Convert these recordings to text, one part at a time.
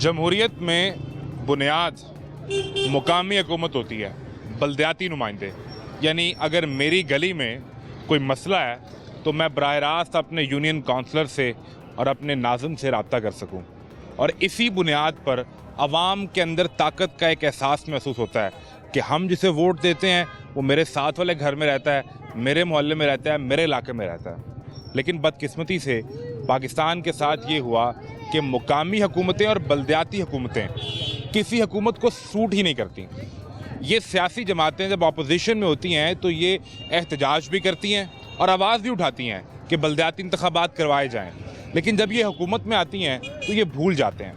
जमहूरियत में बुनियाद मुकामी हुकूमत होती है, बल्दियाती नुमाइंदे। यानी अगर मेरी गली में कोई मसला है तो मैं बराह रास्त अपने यूनियन काउंसलर से और अपने नाज़िम से रब्ता कर सकूं, और इसी बुनियाद पर आवाम के अंदर ताकत का एक एहसास महसूस होता है कि हम जिसे वोट देते हैं वो मेरे साथ वाले घर में रहता है, मेरे मोहल्ले में रहता है, मेरे इलाके में रहता है। लेकिन बदकिस्मती से पाकिस्तान के साथ ये हुआ कि मुकामी हुकूमतें और बल्दियाती हुकूमतें किसी हुकूमत को सूट ही नहीं करती। ये सियासी जमातें जब अपोजिशन में होती हैं तो ये एहतजाज भी करती हैं और आवाज़ भी उठाती हैं कि बल्दियाती इंतखाबात करवाए जाएं, लेकिन जब ये हुकूमत में आती हैं तो ये भूल जाते हैं।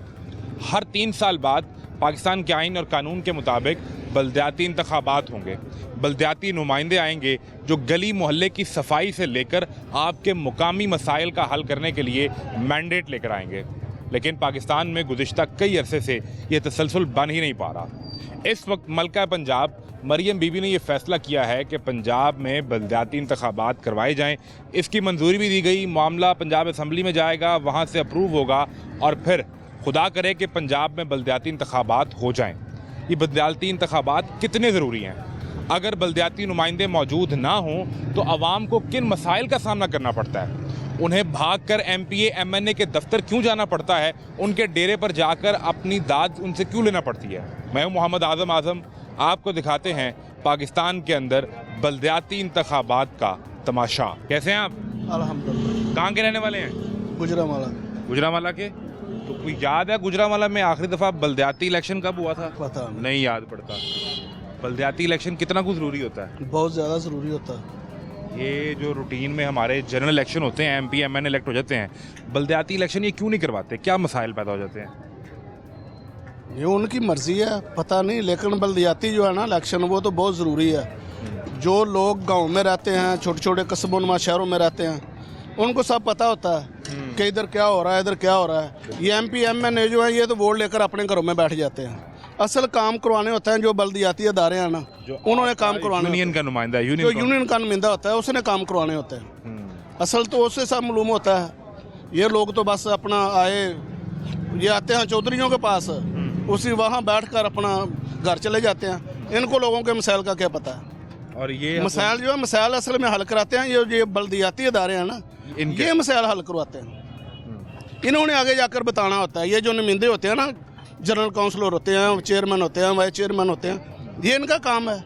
हर 3 साल बाद पाकिस्तान के आइन और कानून के मुताबिक बल्दियाती इंतखाबात होंगे, बल्दियाती नुमाइंदे आएंगे जो गली मोहल्ले की सफाई से लेकर आपके मुकामी मसाइल का हल करने के लिए मैंडेट लेकर आएंगे। लेकिन पाकिस्तान में गुज़िश्ता कई अरसे से ये तसलसल बन ही नहीं पा रहा। इस वक्त मलका पंजाब मरियम बीबी ने यह फ़ैसला किया है कि पंजाब में बल्दियाती इंतखाबात करवाए जाएं। इसकी मंजूरी भी दी गई, मामला पंजाब असम्बली में जाएगा, वहाँ से अप्रूव होगा और फिर खुदा करे कि पंजाब में बल्दियाती इंतखाबात हो जाएं। ये बल्दियाती इंतखाबात कितने ज़रूरी हैं? अगर बल्दियाती नुमाइंदे मौजूद ना हों तो आवाम को किन मसाइल का सामना करना पड़ता है? उन्हें भागकर MPA MNA के दफ्तर क्यों जाना पड़ता है? उनके डेरे पर जाकर अपनी दाद उनसे क्यों लेना पड़ती है? मैं हूं मोहम्मद आज़म, आपको दिखाते हैं पाकिस्तान के अंदर बल्दियाती इंतखाबात का तमाशा। कैसे हैं आप? अल्हम्दुलिल्लाह। कहाँ के रहने वाले हैं? गुजरांवाला। गुजरांवाला के? तो कोई याद है गुजरांवाला में आखिरी दफ़ा बल्दियाती इलेक्शन कब हुआ था? पता नहीं याद पड़ता। बल्दियाती इलेक्शन कितना कुछ ज़रूरी होता है? बहुत ज़्यादा ज़रूरी होता है। ये जो रूटीन में हमारे जनरल इलेक्शन होते हैं, MP MNA इलेक्ट हो जाते हैं, बल्दियाती इलेक्शन ये क्यों नहीं करवाते? क्या मसाइल पैदा हो जाते हैं? ये उनकी मर्ज़ी है, पता नहीं, लेकिन बल्दियाती जो है ना इलेक्शन वो तो बहुत ज़रूरी है। जो लोग गांव में रहते हैं, छोटे छोटे कस्बों में शहरों में रहते हैं, उनको सब पता होता है कि इधर क्या हो रहा है, इधर क्या हो रहा है। ये MP MNA जो है ये तो वोट लेकर अपने घरों में बैठ जाते हैं। असल काम करवाने होते हैं जो बल्दियाती अदारे हैं ना, उन्होंने काम करवाने। यूनियन का नुमाइंदा, जो यूनियन का नुमाइंदा होता है उसने काम करवाने होते हैं। असल तो उससे सब मालूम होता है। ये लोग तो बस अपना आए, ये आते हैं चौधरीयों के पास, उसी वहाँ बैठकर अपना घर चले जाते हैं। इनको लोगों के मसाइल का क्या पता है? और ये मसाइल जो है मसाइल असल में हल कराते हैं ये बल्दियाती अदारे हैं ना, ये मसाइल हल करवाते हैं। इन्होंने आगे जाकर बताना होता है। ये जो नुमाइंदे होते हैं ना, जनरल काउंसलर होते हैं, चेयरमैन होते हैं, वाइस चेयरमैन होते हैं, ये इनका काम है।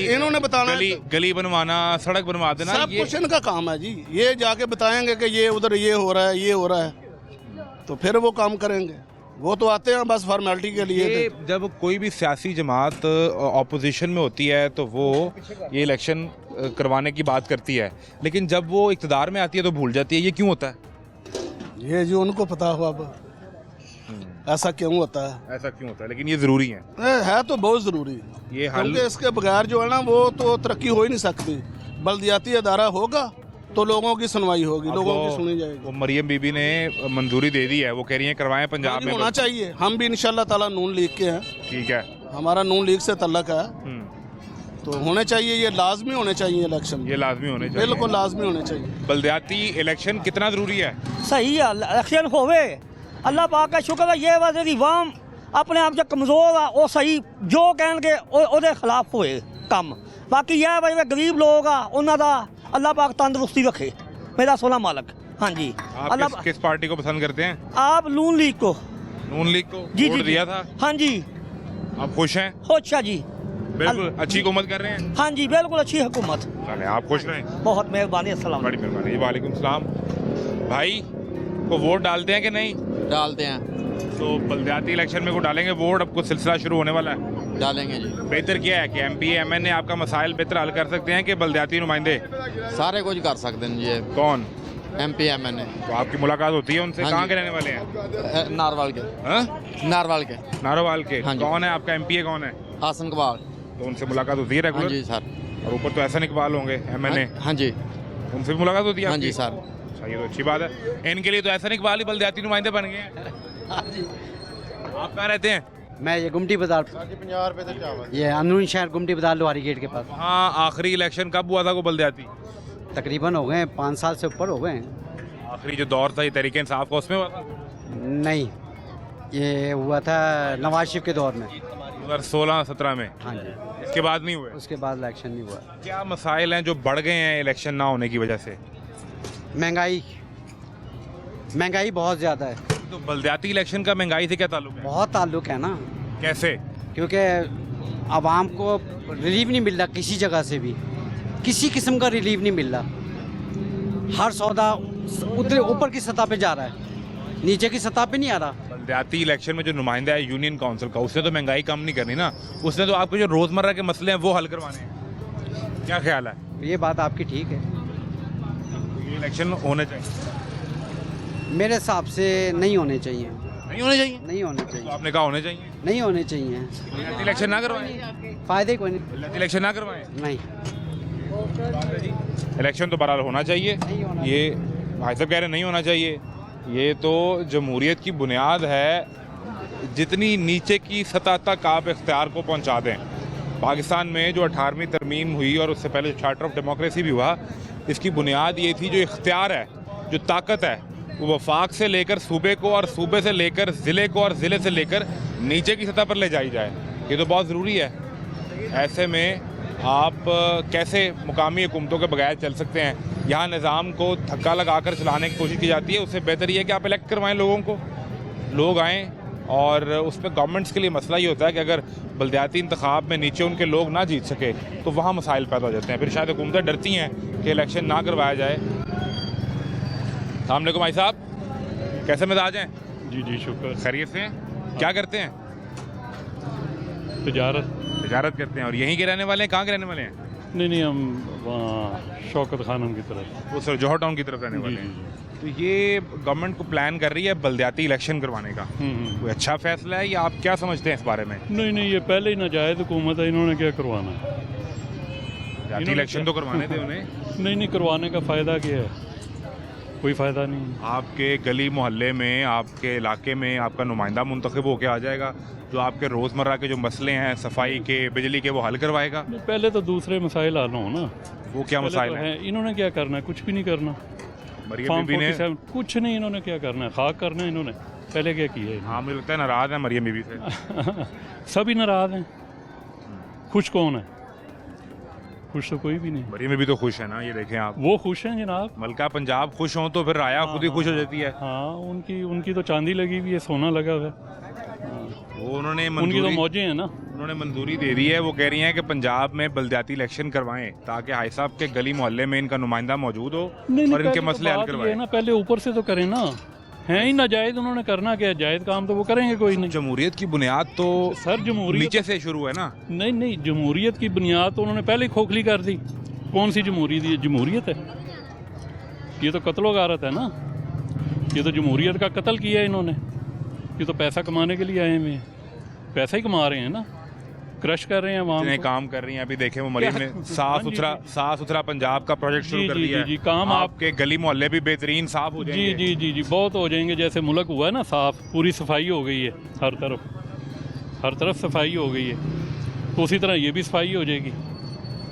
इन्होंने बताना, गली बनवाना, सड़क बनवा देना, सब कुछ इनका काम है जी। ये जाके बताएंगे कि ये उधर ये हो रहा है, ये हो रहा है, तो फिर वो काम करेंगे। वो तो आते हैं बस फॉर्मेलिटी के लिए। जब कोई भी सियासी जमात ऑपोजिशन में होती है तो वो ये इलेक्शन करवाने की बात करती है, लेकिन जब वो इक़्तिदार में आती है तो भूल जाती है। ये क्यों होता है? ये जो उनको पता हुआ अब ऐसा क्यों होता है। ऐसा क्यों होता है? लेकिन ये ज़रूरी है तो बहुत ज़रूरी ये हल। क्योंकि इसके बगैर जो है ना वो तो तरक्की हो ही नहीं सकती। बल्दियाती अदारा होगा तो लोगों की सुनवाई होगी, लोगों की सुनी जाएगी। वो मरियम बीबी ने मंजूरी दे दी है, वो कह रही है करवाएं पंजाब में। होना चाहिए। हम भी इंशाल्लाह ताला नून लीग के हैं। ठीक है, हमारा नून लीग से तल्लक है, तो होने चाहिए। ये लाजमी होने चाहिए इलेक्शन, ये लाजमी होने चाहिए, बिल्कुल लाजमी होने चाहिए। बल्दियाती इलेक्शन कितना ज़रूरी है? सही है, इलेक्शन होवे। अल्लाह पाक का शुक्र है। ये वजह दी वाम अपने आप से कमज़ोर आ, वो सही जो कहणगे ਉਹਦੇ खिलाफ होए काम। बाकी यह भाई गरीब लोग आ उन्हों का अल्लाह पाक तंदुरुस्ती रखे, मेरा सोना मालक। हाँ जी। आप किस पार्टी को पसंद करते हैं? आप नून लीग को। नून लीग को जी वोट जी दिया था? हाँ जी। आप खुश हैं? खुश है जी, बिल्कुल अच्छी हुकूमत कर रहे हैं। हाँ जी बिल्कुल अच्छी हुकूमत। चलें, आप खुश रहें। बहुत मेहरबानी। अस्सलाम। बड़ी मेहरबानी। वालेकुम सलाम। भाई को वोट डालते हैं कि नहीं? डालते हैं। तो बल्दियाती इलेक्शन में को डालेंगे वोट? अब कुछ सिलसिला शुरू होने वाला है। डालेंगे जी। बेहतर क्या है कि MPA MNA आपका मसाइल बेहतर हल कर सकते हैं कि बल्दियाती नुमाइंदे? सारे कुछ कर सकते हैं जी। कौन? MP MNA। तो आपकी मुलाकात होती है उनसे? हाँ कहाँ जी। के रहने वाले हैं? नारवाल के। हाँ? नारवाल के। नारोवाल के। हाँ जी। कौन है आपका MPA? कौन है? हासन कबाल। तो उनसे मुलाकात होती है हाँ रेगुलर? जी सर। और ऊपर तो ऐसा इकबाल होंगे MNA, हाँ जी। उनसे भी मुलाकात होती है हाँ आपकी? जी सर। अच्छा, ये तो अच्छी बात है। इनके लिए तो ऐसा इकबाल ही बल्दियाती नुमाइंदे बन गए हैं। आप कहाँ रहते हैं? मैं ये गुमटी बाजार, 50 रुपए से चावल। ये अंदरूनी शहर गुमटी बाजार लोहारी गेट के पास। हाँ, आखिरी इलेक्शन कब हुआ था को बल्दियाती? तकरीबन हो गए 5 साल से ऊपर हो गए हैं। आखिरी जो दौर था ये तहरीक इंसाफ का, उसमें हुआ था? नहीं, ये हुआ था नवाज शरीफ के दौर में। 2016-17 में, हाँ जी, इसके बाद नहीं हुए। उसके बाद इलेक्शन नहीं हुआ। क्या मसाइल हैं जो बढ़ गए हैं इलेक्शन ना होने की वजह से? महंगाई बहुत ज़्यादा है। तो बलदियाती इलेक्शन का महंगाई से क्या ताल्लुक है? बहुत ताल्लुक है ना, कैसे? क्योंकि आवाम को रिलीफ नहीं मिल रहा, किसी जगह से भी किसी किस्म का रिलीफ नहीं मिल रहा। हर सौदा ऊपर की सतह पे जा रहा है, नीचे की सतह पे नहीं आ रहा। बलदियाती इलेक्शन में जो नुमाइंदा है यूनियन काउंसिल का, उसने तो महंगाई कम नहीं करनी ना, उसने तो आपके जो रोज़मर्रा के मसले हैं वो हल करवाने हैं। क्या ख्याल है? ये बात आपकी ठीक है, ये इलेक्शन होने चाहिए? मेरे हिसाब से नहीं होने चाहिए। नहीं होने चाहिए? नहीं होने तो चाहिए, आपने कहा होने चाहिए। नहीं होने चाहिए। बलदियाती इलेक्शन ना करवाएं? फ़ायदे कोई नहीं। बलदियाती इलेक्शन ना करवाएं? नहीं, इलेक्शन तो बहरहाल होना चाहिए। नहीं होना ये भाई साहब कह रहे नहीं होना चाहिए। ये तो जमहूरियत की बुनियाद है, जितनी नीचे की सतह तक आप इख्तियार को पहुंचा दें। पाकिस्तान में जो 18वीं तरमीम हुई और उससे पहले चार्टर ऑफ डेमोक्रेसी भी हुआ, इसकी बुनियाद ये थी जो इख्तियार है, जो ताकत है, वो वफाक से लेकर सूबे को और सूबे से लेकर ज़िले को और ज़िले से लेकर नीचे की सतह पर ले जाई जाए। ये तो बहुत ज़रूरी है। ऐसे में आप कैसे मुकामी हुकूमतों के बगैर चल सकते हैं? यहाँ निज़ाम को धक्का लगाकर चलाने की कोशिश की जाती है। उससे बेहतर ये है कि आप इलेक्ट करवाएं लोगों को, लोग आएँ। और उस पर गवर्नमेंट्स के लिए मसला ये होता है कि अगर बलदियाती इंतखाब में नीचे उनके लोग ना जीत सके तो वहाँ मसाइल पैदा हो जाते हैं। फिर शायद हुकूमतें डरती हैं कि इलेक्शन ना करवाया जाए। अस्सलाम वालेकुम भाई साहब, कैसे मिजाज हैं? जी जी शुक्र। खैरियत से हैं? क्या करते हैं? तिजारत करते हैं। और यहीं के रहने वाले हैं? कहाँ के रहने वाले हैं? नहीं हम वहाँ शौकत खानम की तरफ। वो सर जौहर टाउन की तरफ रहने वाले जी, हैं। तो ये गवर्नमेंट को प्लान कर रही है बलदियाती इलेक्शन करवाने का, कोई अच्छा फैसला है या आप क्या समझते हैं इस बारे में? नहीं ये पहले ही नाजायज़ हुकूमत है, इन्होंने क्या करवाना है? बलदियाती इलेक्शन तो करवाने थे उन्हें। नहीं करवाने का फ़ायदा क्या है? कोई फ़ायदा नहीं। आपके गली मोहल्ले में, आपके इलाके में आपका नुमाइंदा मुंतखब होकर आ जाएगा जो आपके रोज़मर्रा के जो मसले हैं, सफाई के, बिजली के, वो हल करवाएगा। पहले तो दूसरे मसाइल हल हो ना। वो क्या मसाइल तो हैं? इन्होंने क्या करना है? कुछ भी नहीं करना। मरियम फॉर्म बीबी ने 47 कुछ नहीं, इन्होंने क्या करना है? खाक करना है इन्होंने। पहले क्या किया है? हाँ, मुझे लगता है नाराज़ है मरियम बीबी से। सभी नाराज़ हैं। खुश कौन है? खुश तो कोई भी नहीं। मरियम बीबी तो खुश है ना, ये देखें आप। वो खुश हैं जनाब। मलका पंजाब खुश हों तो फिर राया खुद ही खुश हो जाती है। हाँ, उनकी तो चांदी लगी हुई है, सोना लगा हुआ है। वो उन्होंने उनकी तो मौजें हैं ना। उन्होंने मंजूरी दे दी है। वो कह रही हैं कि पंजाब में बलदियाती इलेक्शन करवाएं ताकि हाई साहब के गली मोहल्ले में इनका नुमाइंदा मौजूद हो और इनके मसले हल करवाएं। ना पहले ऊपर से तो करें ना, है ही नाजायज। उन्होंने करना क्या? जायज़ काम तो वो करेंगे कोई नहीं। जमहूरियत की बुनियाद तो सर जमहूरियत नीचे से शुरू है ना। नहीं जमहूरियत की बुनियाद तो उन्होंने पहले ही खोखली कर दी। कौन सी जमहूरियत है? ये तो कत्लो गारत है ना। ये तो जमहूरियत का कत्ल किया है इन्होंने। ये तो पैसा कमाने के लिए आए हुए हैं, पैसा ही कमा रहे हैं ना, क्रश कर रहे हैं वहाँ। जितने काम कर रही हैं अभी देखें, वो मरीज ने साफ सुथरा पंजाब का प्रोजेक्ट शुरू कर दिया है। जी काम आपके गली मोहल्ले भी बेहतरीन साफ हो जाएंगे। जी बहुत हो जाएंगे। जैसे मुल्क हुआ है ना साफ, पूरी सफाई हो गई है, हर तरफ सफाई हो गई है, तो उसी तरह ये भी सफाई हो जाएगी।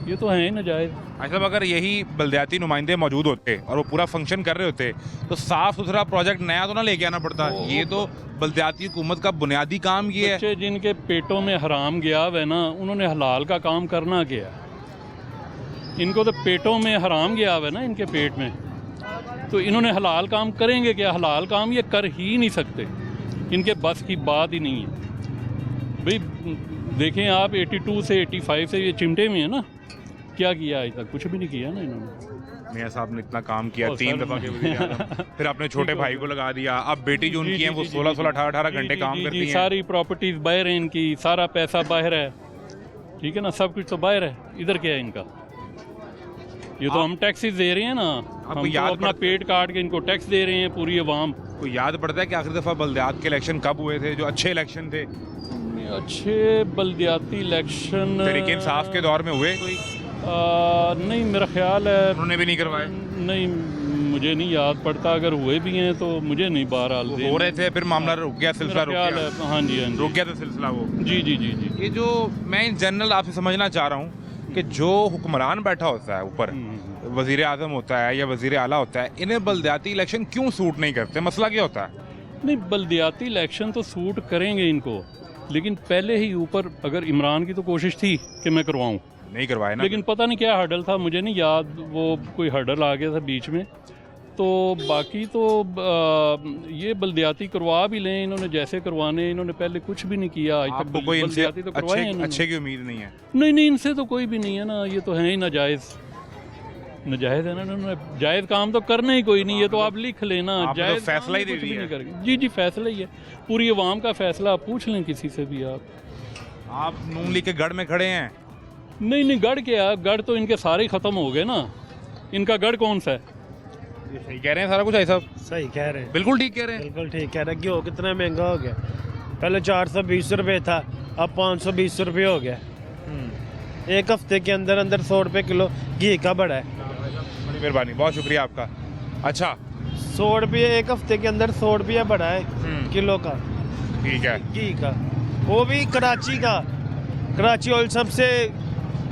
ये तो है ही नाजायज़। अच्छा, अगर यही बलदियाती नुमाइंदे मौजूद होते और वो पूरा फंक्शन कर रहे होते तो साफ सुथरा प्रोजेक्ट नया तो ना लेके आना पड़ता। ये तो बलदियाती हुकूमत का बुनियादी काम ये है। बच्चे जिनके पेटों में हराम गया है ना, उन्होंने हलाल का काम करना क्या? इनको तो पेटों में हराम गया है ना, इनके पेट में, तो इन्होंने हलाल काम करेंगे क्या? हलाल काम ये कर ही नहीं सकते, इनके बस की बात ही नहीं है। भाई देखें आप, 82 से 85 से ये चिमटे में है ना, क्या किया आज तक? कुछ भी नहीं किया ना इन्होंने। मियां साहब ने इतना काम किया, 3 दफ़ा के वज़ीर-ए-आज़म, फिर अपने छोटे भाई को लगा दिया। अब बेटी जो उनकी है वो 16-16, 18-18 घंटे काम करती हैं। सारी प्रॉपर्टीज बाहर है इनकी, सारा पैसा बाहर है, ठीक है ना, सब कुछ तो बाहर है। इधर क्या है इनका? ये तो हम टैक्सेस दे रहे हैं ना, हम तो अपना पेट काट के इनको टैक्स दे रहे हैं पूरी अवाम को। याद पड़ता है कि आखिरी दफ़ा बलदियात के इलेक्शन कब हुए थे, जो अच्छे इलेक्शन थे? अच्छे बलदियाती इलेक्शन तहरीक इंसाफ के दौर में हुए कोई? नहीं, मेरा ख्याल है उन्होंने भी नहीं करवाए। नहीं, मुझे नहीं याद पड़ता। अगर हुए भी हैं तो मुझे नहीं, बहरहाल हो रहे थे, फिर मामला रुक गया, सिलसिला रुक गया। हाँ जी रुक गया था सिलसिला वो। जी। ये जो मैं इन जनरल आपसे समझना चाह रहा हूँ कि जो हुक्मरान बैठा होता है ऊपर, वज़ीर आज़म होता है या वज़ीर आला होता है, इन्हें बलदियाती इलेक्शन क्यों सूट नहीं करते? मसला क्या होता है? नहीं, बल्दियाती इलेक्शन तो सूट करेंगे इनको, लेकिन पहले ही ऊपर अगर इमरान की तो कोशिश थी कि मैं करवाऊं, नहीं करवाए ना। लेकिन पता नहीं क्या हर्डल था, मुझे नहीं याद, वो कोई हर्डल आ गया था बीच में। तो बाकी तो ये बल्दियाती करवा भी लें इन्होंने जैसे करवाने, इन्होंने पहले कुछ भी नहीं किया आज तक। आपको कोई इनसे बल्दियाती तो करवाए हैं अच्छे इन्होंने। अच्छे की उम्मीद नहीं है? नहीं, इनसे तो कोई भी नहीं है ना, ये तो है ही नाजायज़ है ना, इन्होंने जायज़ काम तो करना ही कोई नहीं, ये तो आप लिख लेना। आपने तो जायज़ फैसला ही काम दे कुछ भी दिया नहीं करेंगे। जी फैसला ही है, पूरी अवाम का फैसला, आप पूछ लें किसी से भी आप नून लीग के गढ़ में खड़े हैं। नहीं, गढ़ क्या, गढ़ तो इनके सारे ही ख़त्म हो गए ना, इनका गढ़ कौन सा है? ये सही कह रहे हैं सारा कुछ, ऐसा सही कह रहे हैं, बिल्कुल ठीक कह रहे हैं। बिल्कुल ठीक कह रहे हैं। घी कितना महंगा हो गया, पहले 420 रुपये था, अब 520 रुपये हो गया। एक हफ्ते के अंदर अंदर 100 रुपये किलो घी का बढ़ा है। बड़ी मेहरबानी, बहुत शुक्रिया आपका। अच्छा 100 रुपये एक हफ्ते के अंदर 100 रुपया बढ़ा है किलो का ठीक है। घी का, वो भी कराची का, कराची ऑयल सबसे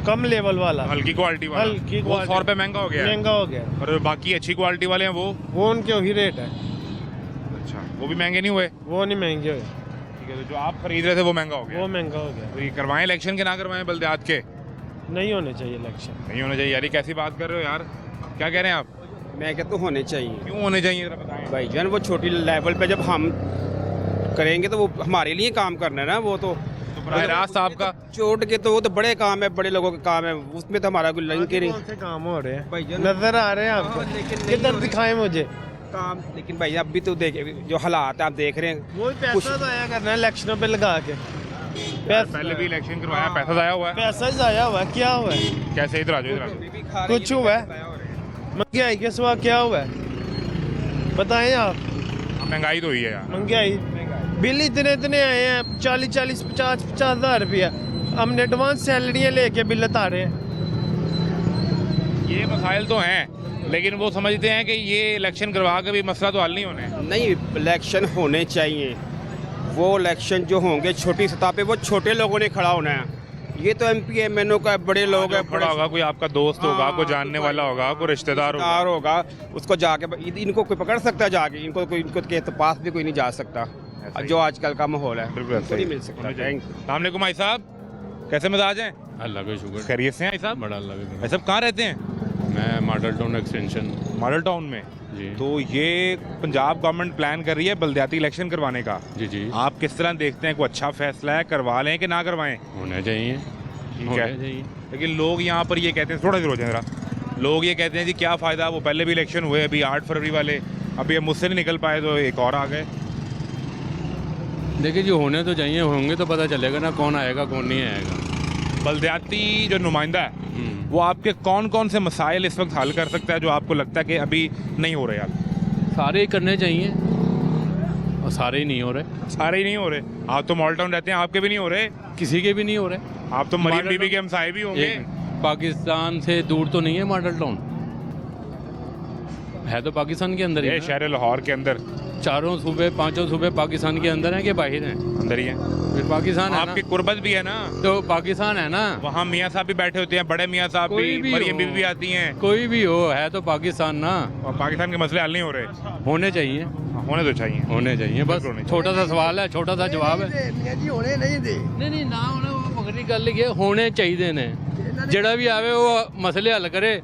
कम लेवल वाला, हल्की क्वालिटी वाला, हल्की वो क्वालिटी 100 रुपये महंगा हो गया है। महंगा हो गया। और बाकी अच्छी क्वालिटी वाले हैं वो उनके वही रेट है, अच्छा वो भी महंगे नहीं हुए? वो नहीं महंगे हुए, ठीक है, तो जो आप खरीद रहे थे वो महंगा हो गया। वो महंगा हो गया। तो ये करवाएं इलेक्शन के ना करवाएं बल्दियात के? नहीं होने चाहिए इलेक्शन। नहीं होना चाहिए। यार कैसी बात कर रहे हो यार, क्या कह रहे हैं आप? मैं कहता हूँ होने चाहिए क्यों होने चाहिए जरा बताएं। भाईजान। वो छोटी लेवल पे जब हम करेंगे तो वो हमारे लिए काम करना है ना, वो तो बराह रास्त आपका चोट के तो वो तो बड़े काम है, बड़े लोगों के काम है, उसमें तो हमारा कोई लिंक ही नहीं। कौन से काम हो रहे हैं भाईजान नजर आ रहे हैं आपको? लेकिन किधर दिखाएं मुझे काम, लेकिन भाई अब भी तो देखे जो हालात है आप देख रहे हैं। वो पैसा जाया करना है इलेक्शनों पे लगा के। पहले भी इलेक्शन करवाया, पैसा जाया हुआ है। पैसा जाया हुआ है, क्या हुआ है? कैसे इधर आ जाओ, इधर आ जाओ। कुछ हुआ है? महंगाई के सिवा क्या हुआ है बताएं आप? महंगाई तो हुई है यार। महंगाई, बिल इतने इतने आए हैं, 40 50 हज़ार रुपया, हमने एडवांस सैलरियाँ लेके बिल उतारे हैं। ये मसाइल तो हैं, लेकिन वो समझते हैं कि ये इलेक्शन करवा के भी मसला तो हल नहीं होने। नहीं, इलेक्शन होने चाहिए। वो इलेक्शन जो होंगे छोटी सतह पे, वो छोटे लोगों ने खड़ा होना है। ये तो MP MNO का बड़े लोग हैं, बड़ा होगा, कोई आपका दोस्त होगा, कोई जानने वाला होगा, कोई रिश्तेदार होगा, उसको जाके इनको कोई पकड़ सकता है जाके, इनको के पास भी कोई नहीं जा सकता, जो आजकल का माहौल है। बिल्कुल नहीं मिल सकता। Thank you. अस्सलाम वालेकुम भाई साहब, कैसे मिजाज हैं? अल्लाह का शुक्र, खैरियत से हैं भाई साहब? बड़ा अल्लाह का। भाई साहब कहाँ रहते हैं? मैं model town extension model town में। जी तो ये पंजाब गवर्नमेंट प्लान कर रही है बल्दियाती इलेक्शन करवाने का, जी आप किस तरह देखते हैं? कोई अच्छा फैसला है, करवा लें कि ना करवाएं? होना चाहिए, ठीक है, लेकिन लोग यहाँ पर ये कहते हैं, थोड़ा देर हो जाए जरा, लोग ये कहते हैं जी क्या फ़ायदा, वो पहले भी इलेक्शन हुए, अभी 8 फरवरी वाले, अभी अब मुझसे नहीं निकल पाए तो एक और आ गए। देखिए जी, होने तो चाहिए, होंगे तो पता चलेगा ना कौन आएगा कौन नहीं आएगा। बल्दियाती जो नुमाइंदा है वो आपके कौन कौन से मसाइल इस वक्त हल कर सकता है जो आपको लगता है कि अभी नहीं हो रहे? यार सारे ही करने चाहिए और सारे ही नहीं हो रहे। सारे ही नहीं हो रहे। आप तो मॉडल टाउन रहते हैं, आपके भी नहीं हो रहे? किसी के भी नहीं हो रहे। आप तो मरीम बीबी के हमसाए भी होंगे। पाकिस्तान से दूर तो नहीं है मॉडल टाउन, है तो पाकिस्तान के अंदर ही ये है। शहर लाहौर के अंदर चारों सूबे पांचों सूबे पाकिस्तान के अंदर हैं कि बाहर हैं? अंदर ही है। फिर पाकिस्तान है ना, आपकी कुर्बत भी है ना, तो पाकिस्तान है ना। वहाँ मियाँ साहब भी बैठे होते हैं, बड़े मियाँ साहब कोई भी, भी मरियम हो। बीबी भी आती हैं। कोई भी हो, है तो पाकिस्तान ना। और पाकिस्तान के मसले हल नहीं हो रहे। होने चाहिए, होने तो चाहिए, होने चाहिए, बस बिल्कुल नहीं छोटा सा सवाल है, छोटा सा जवाब है। नहीं ना होने, वो बकरी गल ये होने चाहिए ने, जड़ा भी आवे वो मसले हल करे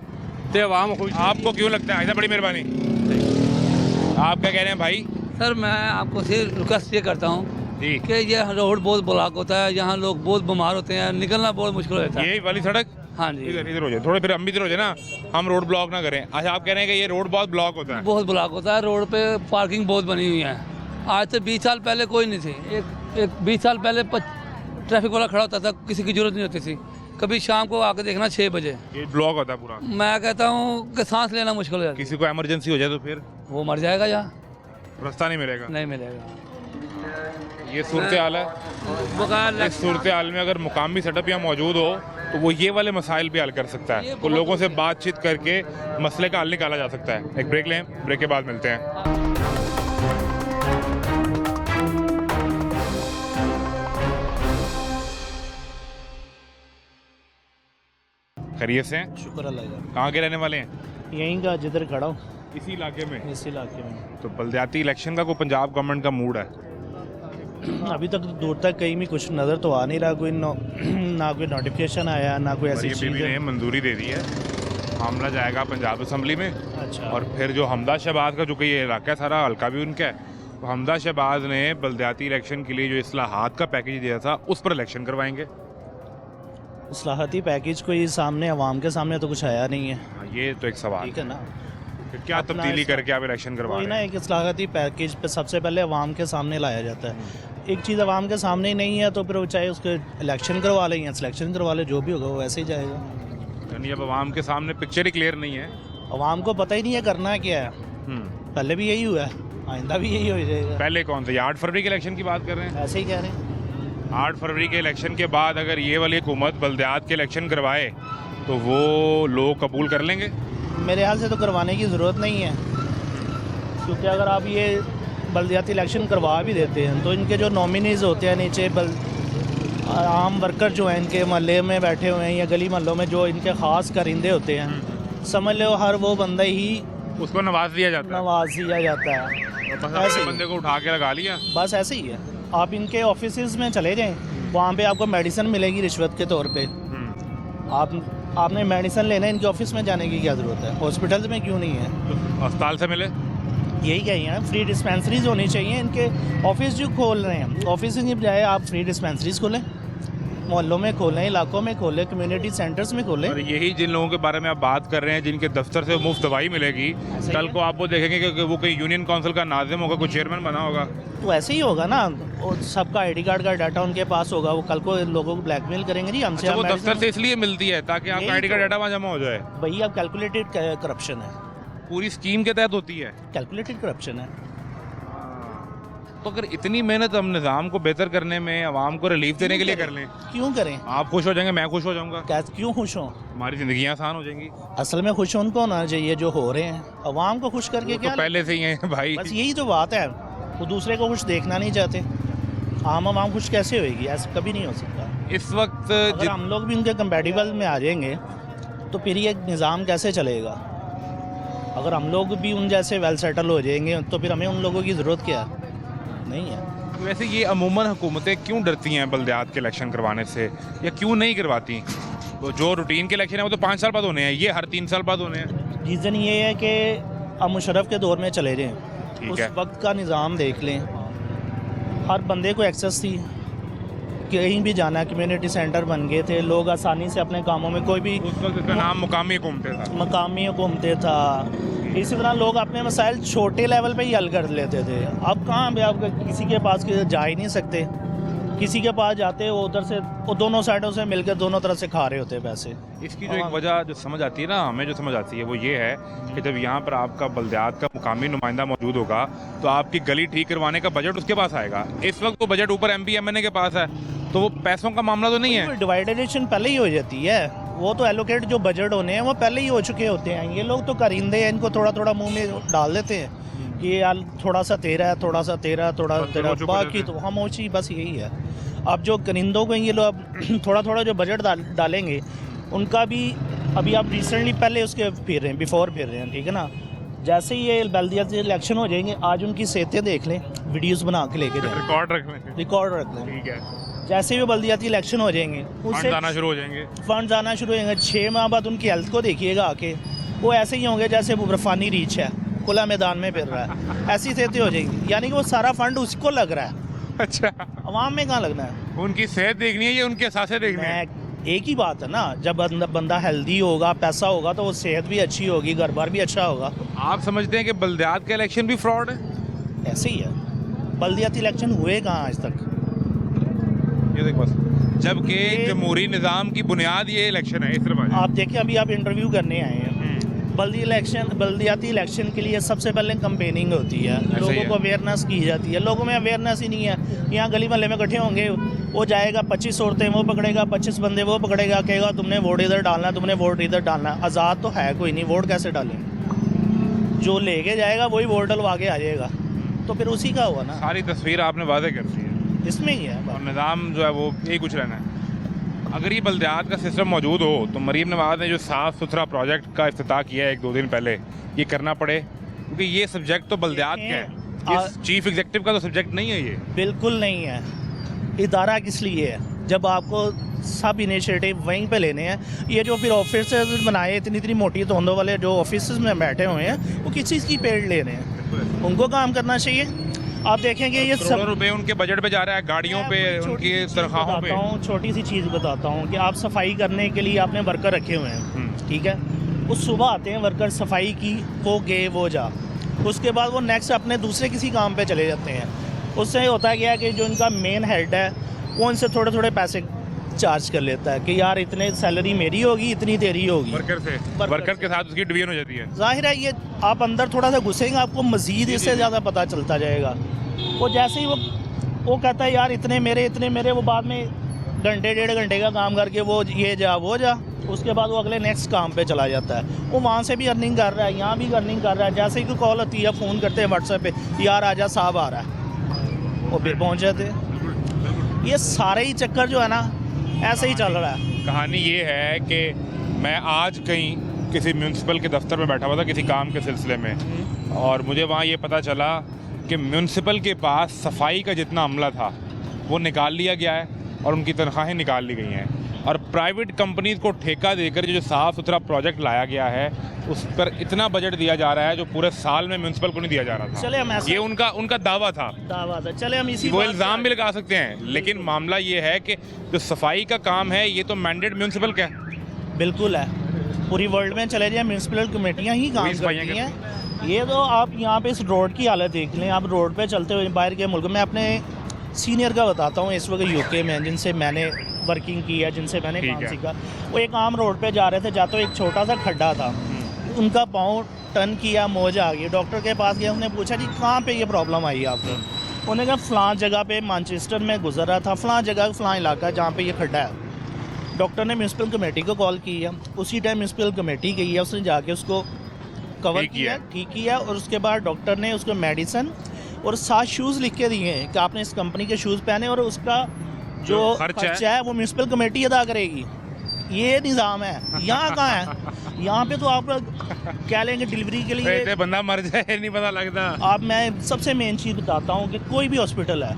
ते आवाम खुश। आपको क्यों लगता है? ऐसा बड़ी मेहरबानी। आप क्या कह रहे हैं भाई? सर मैं आपको सिर्फ रिक्वेस्ट ये करता हूँ जी, कि ये रोड बहुत ब्लॉक होता है, यहाँ लोग बहुत बीमार होते हैं, निकलना बहुत मुश्किल होता है। ये वाली सड़क हाँ जी, इधर इधर हो जाए थोड़े, फिर हम भी इधर हो जाए ना, हम रोड ब्लॉक ना करें। अच्छा आप कह रहे हैं कि ये रोड बहुत ब्लॉक होता है? बहुत ब्लॉक होता है, रोड पे पार्किंग बहुत बनी हुई है। आज से 20 साल पहले कोई नहीं थी, एक 20 साल पहले ट्रैफिक वाला खड़ा होता था, किसी की जरूरत नहीं होती थी। कभी शाम को आके देखना 6 बजे ये ब्लॉक होता है पूरा। मैं कहता हूँ कि सांस लेना मुश्किल हो जाता है। किसी को इमरजेंसी हो जाए तो फिर वो मर जाएगा, यहाँ रास्ता नहीं मिलेगा। नहीं मिलेगा। ये सूरत हाल है। बगैर इस सूरत हाल में अगर मुकामी सेटअप यहाँ मौजूद हो तो वो ये वाले मसाइल भी हल कर सकता है, तो लोगों से बातचीत करके मसले का हल निकाला जा सकता है। एक ब्रेक लें, ब्रेक के बाद मिलते हैं। खैरियत से हैं? शुक्र अल्लाह का। कहाँ के रहने वाले हैं? यहीं का जिधर खड़ा हूँ। इसी इलाके में? इस इलाके में तो बल्दियाती इलेक्शन का कोई पंजाब गवर्नमेंट का मूड है? अभी तक दूर तक कहीं भी कुछ नज़र तो आ नहीं रहा, कोई ना कोई नोटिफिकेशन आया, ना कोई ऐसी मरीम चीज़ बीबी ने मंजूरी दे दी है, मामला जाएगा पंजाब असम्बली में। अच्छा। और फिर जो हमदा शहबाज का, जो कि ये इलाका है सारा हल्का भी उनका है, तो हमदा शहबाज ने बल्दियाती इलेक्शन के लिए जो इस्लाहात का पैकेज दिया था उस पर इलेक्शन करवाएंगे। इस्लाहती पैकेज कोई सामने आवाम के सामने तो कुछ आया नहीं है, हाँ, ये तो एक सवाल ठीक है ना। फिर क्या अपना तब्दीली इस्ला- करके आप इलेक्शन करवा कोई रहे ना हैं? एक इस्लाहती पैकेज पे सबसे पहले आवाम के सामने लाया जाता है। एक चीज़ आवाम के सामने ही नहीं है तो फिर वो चाहे उसके इलेक्शन करवा लें या सिलेक्शन करवा लें, जो भी होगा वो वैसे ही जाएगा। यानी अब आवाम के सामने पिक्चर ही क्लियर नहीं है। आवाम को पता ही नहीं है करना क्या है। पहले भी यही हुआ है, आइंदा भी यही हो जाएगा। पहले कौन सा, 8 फरवरी के इलेक्शन की बात कर रहे हैं? ऐसे ही कह रहे हैं। 8 फरवरी के इलेक्शन के बाद अगर ये वाली हुकूमत बल्दियात के इलेक्शन करवाए तो वो लोग कबूल कर लेंगे? मेरे ख्याल से तो करवाने की ज़रूरत नहीं है, क्योंकि अगर आप ये बल्दियाती इलेक्शन करवा भी देते हैं तो इनके जो नॉमिनीज़ होते हैं नीचे आम वर्कर जो हैं इनके मोहल्ले में बैठे हुए हैं या गली मोहल्लों में जो इनके ख़ास कारिंदे होते हैं, समझ लो हर वो बंदा ही उसको नवाज दिया जाता है। नवाज दिया जाता है। तो बस ऐसे अपने ही। बंदे को उठा के लगा लिया। बस ऐसे ही है। आप इनके ऑफिस में चले जाएं, वहाँ पे आपको मेडिसिन मिलेगी रिश्वत के तौर पे। आपने मेडिसिन लेना है, इनके ऑफिस में जाने की क्या ज़रूरत है? हॉस्पिटल में क्यों नहीं है? तो अस्पताल से मिले? यही कही है, फ्री डिस्पेंसरीज होनी चाहिए। इनके ऑफिस जो खोल रहे हैं, ऑफिस की बजाय आप फ्री डिस्पेंसरीज खोलें, मोहल्लों में खोलें, इलाकों में खोलें, कम्युनिटी सेंटर्स में खोलें। और यही जिन लोगों के बारे में आप बात कर रहे हैं जिनके दफ्तर से मुफ्त दवाई मिलेगी, कल को आप वो देखेंगे कि वो कोई यूनियन काउंसिल का नाजिम होगा, कोई चेयरमैन बना होगा। तो ऐसे ही होगा ना, वो सबका आईडी कार्ड का डाटा उनके पास होगा, वो कल को लोगों को ब्लैकमेल करेंगे जी हमसे। अच्छा, वो दफ्तर से इसलिए मिलती है ताकि आपका यही आईडी कार्ड तो। डाटा वहाँ जमा हो जाए। वही अब कैलकुलेटेड करप्शन है, पूरी स्कीम के तहत होती है। कैलकुलेटेड करप्शन है। तो अगर इतनी मेहनत हम निज़ाम को बेहतर करने में, आवाम को रिलीफ देने के लिए कर लें, क्यों करें? आप खुश हो जाएंगे, मैं खुश हो जाऊंगा, क्यों खुश हों? हमारी ज़िंदगी आसान हो जाएंगी। असल में खुश उनको होना चाहिए जो हो रहे हैं, आवाम को खुश करके वो क्या तो पहले से ही हैं भाई। बस यही तो बात है, वो दूसरे को खुश देखना नहीं चाहते। आम आवाम खुश कैसे होएगी? ऐसा कभी नहीं हो सकता। इस वक्त अगर हम लोग भी उनके कंपेटिबल में आ जाएंगे तो फिर ये निज़ाम कैसे चलेगा? अगर हम लोग भी उन जैसे वेल सेटल हो जाएंगे तो फिर हमें उन लोगों की ज़रूरत क्या है? नहीं है। वैसे ये अमूमन हुकूमतें क्यों डरती हैं बल्दियात के इलेक्शन करवाने से, या क्यों नहीं करवाती? तो जो रूटीन के इलेक्शन है वो तो 5 साल बाद होने हैं, ये हर 3 साल बाद होने हैं। रीज़न ये है कि अब मुशर्रफ के दौर में चले जाएँ, ठीक उस है। वक्त का निज़ाम देख लें, हर बंदे को एक्सेस थी, कहीं भी जाना, कम्युनिटी सेंटर बन गए थे, लोग आसानी से अपने कामों में, कोई भी उस वक्त इसका नाम मुकामी हुकूमतें था। मकामी हुकूमतें था। इसी तरह लोग अपने मसाइल छोटे लेवल पे ही हल कर लेते थे। अब कहाँ भी आप किसी के पास जा ही नहीं सकते, किसी के पास जाते वो उधर से, वो दोनों साइडों से मिलकर दोनों तरफ से खा रहे होते पैसे। इसकी जो एक वजह जो समझ आती है ना, हमें जो समझ आती है वो ये है कि जब यहाँ पर आपका बल्दियात का मुकामी नुमाइंदा मौजूद होगा तो आपकी गली ठीक करवाने का बजट उसके पास आएगा। इस वक्त वो बजट ऊपर MP MNA के पास है, तो वो पैसों का मामला तो नहीं है। डिवाइडेशन पहले ही हो जाती है, वो तो एलोकेट जो बजट होने हैं वो पहले ही हो चुके होते हैं। ये लोग तो करिंदे हैं, इनको थोड़ा थोड़ा मुंह में डाल देते हैं कि यार थोड़ा सा तेरा है, थोड़ा सा तेरा, थोड़ा तेरा, बाकी तो खामोशी, बस यही है। अब जो करिंदों को ये लोग थोड़ा थोड़ा जो बजट डालेंगे उनका भी, अभी आप रिसेंटली पहले उसके फिर रहे हैं, बिफोर फिर रहे हैं, ठीक है ना। जैसे ही ये बल्दिया से इलेक्शन हो जाएंगे, आज उनकी सेहतें देख लें, वीडियोस बना के लेके जाएं, रिकॉर्ड रख लें, रिकॉर्ड रख लें। ठीक है। जैसे भी बल्दियाती इलेक्शन हो जाएंगे फंड आना शुरू हो जाएंगे, फंड आना शुरू हो जाएंगे। 6 माह बाद उनकी हेल्थ को देखिएगा आके, वो ऐसे ही होंगे जैसे वो रफानी रीच है, खुला मैदान में फिर रहा है, ऐसी सेहतें हो जाएंगी। यानी कि वो सारा फंड उसको लग रहा है। अच्छा, अवाम में कहाँ लगना है? उनकी सेहत देखनी है या उनके एहसास देखने हैं? एक ही बात है ना, जब बंदा हेल्दी होगा, पैसा होगा, तो वो सेहत भी अच्छी होगी, घर बार भी अच्छा होगा। आप समझते हैं कि बल्दियात का इलेक्शन भी फ्रॉड है? ऐसे ही है, बल्दियाती इलेक्शन हुए कहाँ आज तक? ये देख बस, जबकि जमहूरी निज़ाम की बुनियाद ये इलेक्शन है। इस तरह आप देखिए, अभी आप इंटरव्यू करने आए हैं, बल्दियाती इलेक्शन के लिए सबसे पहले कंपेनिंग होती है, लोगों को अवेयरनेस की जाती है। लोगों में अवेयरनेस ही नहीं है। यहाँ गली मोहल्ले में इकट्ठे होंगे, वो जाएगा 25 औरतें वो पकड़ेगा, 25 बंदे वो पकड़ेगा, कहेगा तुमने वोट इधर डालना है, तुमने वोट इधर डालना है। आज़ाद तो है कोई नहीं, वोट कैसे डालें? जो लेके जाएगा वही वोट डलवा के आ जाएगा, तो फिर उसी का हुआ ना। सारी तस्वीर आपने वादे कर दी है, इसमें ही है। और निज़ाम जो है वो यही कुछ रहना है। अगर ये बल्दियात का सिस्टम मौजूद हो तो मरीम नवाज़ ने जो साफ़ सुथरा प्रोजेक्ट का इफ्तिताह किया है 1-2 दिन पहले, ये करना पड़े क्योंकि ये सब्जेक्ट तो बल्दियात का है, इस चीफ एग्जीक्यूटिव का तो सब्जेक्ट नहीं है ये। बिल्कुल नहीं है। इदारा किस लिए है जब आपको सब इनिशिएटिव वहीं पे लेने हैं? ये जो फिर ऑफिस बनाए इतनी इतनी मोटी तोंदों वाले जो ऑफिस में बैठे हुए हैं, वो किस चीज़ की पेड़ ले रहे हैं? उनको काम करना चाहिए। आप देखेंगे ये सब करोड़ों रुपए उनके बजट पे जा रहा है, गाड़ियों पे, उनकी तनख्वाहों पे। छोटी सी चीज़ बताता हूँ कि आप सफाई करने के लिए आपने वर्कर रखे हुए हैं, ठीक है? वो सुबह आते हैं वर्कर, सफाई की, वो गए वो जा, उसके बाद वो नेक्स्ट अपने दूसरे किसी काम पे चले जाते हैं। उससे होता गया कि जो इनका मेन हेड है वो इनसे थोड़े थोड़े पैसे चार्ज कर लेता है कि यार इतने सैलरी मेरी होगी, इतनी तेरी होगी। वर्कर के साथ उसकी डिवीजन हो जाती है। जाहिर है ये आप अंदर थोड़ा सा घुसेंगे आपको मज़ीद इससे ज़्यादा पता चलता जाएगा। वो जैसे ही वो कहता है यार इतने मेरे, वो बाद में घंटे 1.5 घंटे का काम करके वो ये जा वो जा, उसके बाद वो अगले नेक्स्ट काम पे चला जाता है। वो वहाँ से भी अर्निंग कर रहा है, यहाँ भी अर्निंग कर रहा है। जैसे ही कोई कॉल होती है, फ़ोन करते हैं व्हाट्सएप पे, यार आजा साहब आ रहा है, वो फिर पहुँच जाते हैं। ये सारे ही चक्कर जो है ना ऐसे ही चल रहा है। कहानी ये है कि मैं आज कहीं किसी म्यूनसिपल के दफ्तर में बैठा हुआ था किसी काम के सिलसिले में, और मुझे वहाँ ये पता चला कि म्यूनसिपल के पास सफाई का जितना अमला था वो निकाल लिया गया है और उनकी तनख्वाहें निकाल ली गई हैं, और प्राइवेट कंपनीज को ठेका देकर जो साफ़ सुथरा प्रोजेक्ट लाया गया है उस पर इतना बजट दिया जा रहा है जो पूरे साल में म्यूनसिपल को नहीं दिया जा रहा था। चले हम ये उनका दावा था। चले हम इसी वो इल्ज़ाम भी लगा सकते हैं, लेकिन मामला ये है कि जो सफाई का काम है ये तो मैंडेट म्यूनसिपल का है। बिल्कुल है, पूरी वर्ल्ड में चले जाए म्यूनसिपल कमेटियाँ ही काम करती हैं। ये तो आप यहाँ पे इस रोड की हालत देख लें। आप रोड पे चलते हुए बाहर के मुल्क में, अपने सीनियर का बताता हूँ, इस वक्त यूके में जिनसे मैंने वर्किंग की है, जिनसे मैंने काम सीखा, वो एक आम रोड पे जा रहे थे, जाते हुए एक छोटा सा खड्डा था, उनका पाँव टर्न किया, मोज आ गई। डॉक्टर के पास गया, उन्होंने पूछा जी कहाँ पे ये प्रॉब्लम आई आपको? उन्होंने कहा फ़लाँ जगह पे मैनचेस्टर में गुजर रहा था, फ़लाँ जगह फ़लाँ इलाका जहाँ पे ये खड्डा है। डॉक्टर ने म्यूनसिपल कमेटी को कॉल की है, उसी टाइम म्यूनसिपल कमेटी गई है, उसने जाके उसको कवर किया, ठीक किया, और उसके बाद डॉक्टर ने उसको मेडिसिन और 7 शूज़ लिख के दिए हैं कि आपने इस कंपनी के शूज़ पहने और उसका जो खर्चा है वो म्यूनसिपल कमेटी अदा करेगी। ये निज़ाम है। यहाँ कहाँ है? यहाँ पे तो आप कह लेंगे डिलीवरी के लिए बंदा मर जाए नहीं पता लगता। आप मैं सबसे मेन चीज़ बताता हूँ कि कोई भी हॉस्पिटल है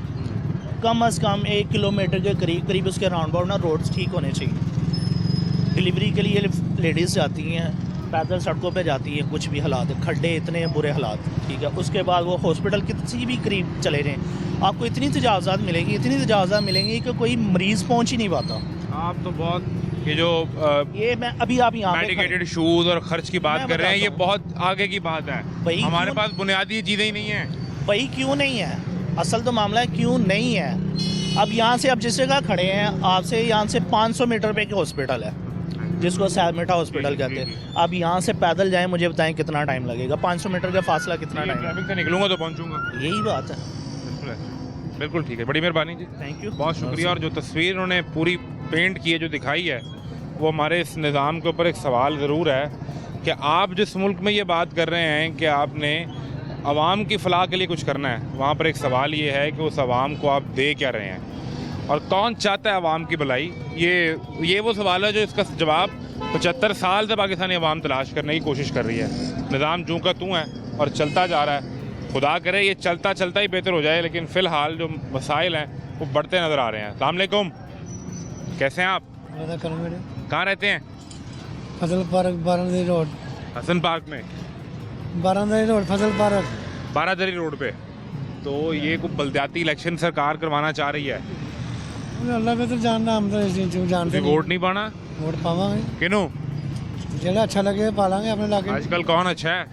कम अज़ कम 1 किलोमीटर के करीब उसके राउंड अबाउट ना रोड्स ठीक होने चाहिए। डिलीवरी के लिए लेडीज़ जाती हैं, पैदल सड़कों पे जाती है, कुछ भी हालात है, खड्डे इतने बुरे हालात, ठीक है। उसके बाद वो हॉस्पिटल किसी भी करीब चले जाएँ, आपको इतनी तजावज़ात मिलेंगी कि कोई मरीज़ पहुँच ही नहीं पाता। आप तो बहुत ये जो ये मैं अभी आप यहाँ मेडिकेटेड शूज़ और खर्च की बात कर रहे हैं, ये बहुत आगे की बात है। हमारे पास बुनियादी चीज़ें ही नहीं हैं। भाई क्यों नहीं है? असल तो मामला है क्यों नहीं है। अब यहाँ से आप जिस जगह खड़े हैं, आपसे यहाँ से 500 मीटर पे एक हॉस्पिटल है जिसको सैलमेटा हॉस्पिटल कहते हैं। अब यहाँ से पैदल जाएं, मुझे बताएं कितना टाइम लगेगा? 500 मीटर का फासला कितना टाइम? ट्रैफिक से निकलूंगा तो पहुँचूंगा। यही बात है। बिल्कुल ठीक है, बड़ी मेहरबानी जी, थैंक यू, बहुत शुक्रिया। और जो तस्वीर उन्होंने पूरी पेंट की है, जो दिखाई है, वो हमारे इस निज़ाम के ऊपर एक सवाल ज़रूर है कि आप जिस मुल्क में ये बात कर रहे हैं कि आपने आवाम की फ़लाह के लिए कुछ करना है, वहाँ पर एक सवाल ये है कि उस आवाम को आप दे क्या रहे हैं और कौन चाहता है आवाम की भलाई। ये वो सवाल है जो इसका जवाब 75 साल से पाकिस्तानी आवाम तलाश करने की कोशिश कर रही है। निज़ाम जूँ का तूँ है और चलता जा रहा है। खुदा करे ये चलता चलता ही बेहतर हो जाए, लेकिन फ़िलहाल जो मसाइल हैं वो बढ़ते नज़र आ रहे हैं। अस्सलाम वालेकुम, कैसे हैं आप? कहाँ रहते हैं? फसल पार्क, बारादरी रोड। हसन पार्क में? बारादरी रोड, फसल पार्क, बारादरी रोड पे। तो ये कोई बल्दियाती इलेक्शन सरकार करवाना चाह रही है। अल्लाह पे तो जानना, हम तो इस चीज़ को जानते नहीं। वोट नहीं पाना? वोट पावांगे किनू? जेड़ा अच्छा लगे पालांगे अपने इलाके। आजकल कौन अच्छा है?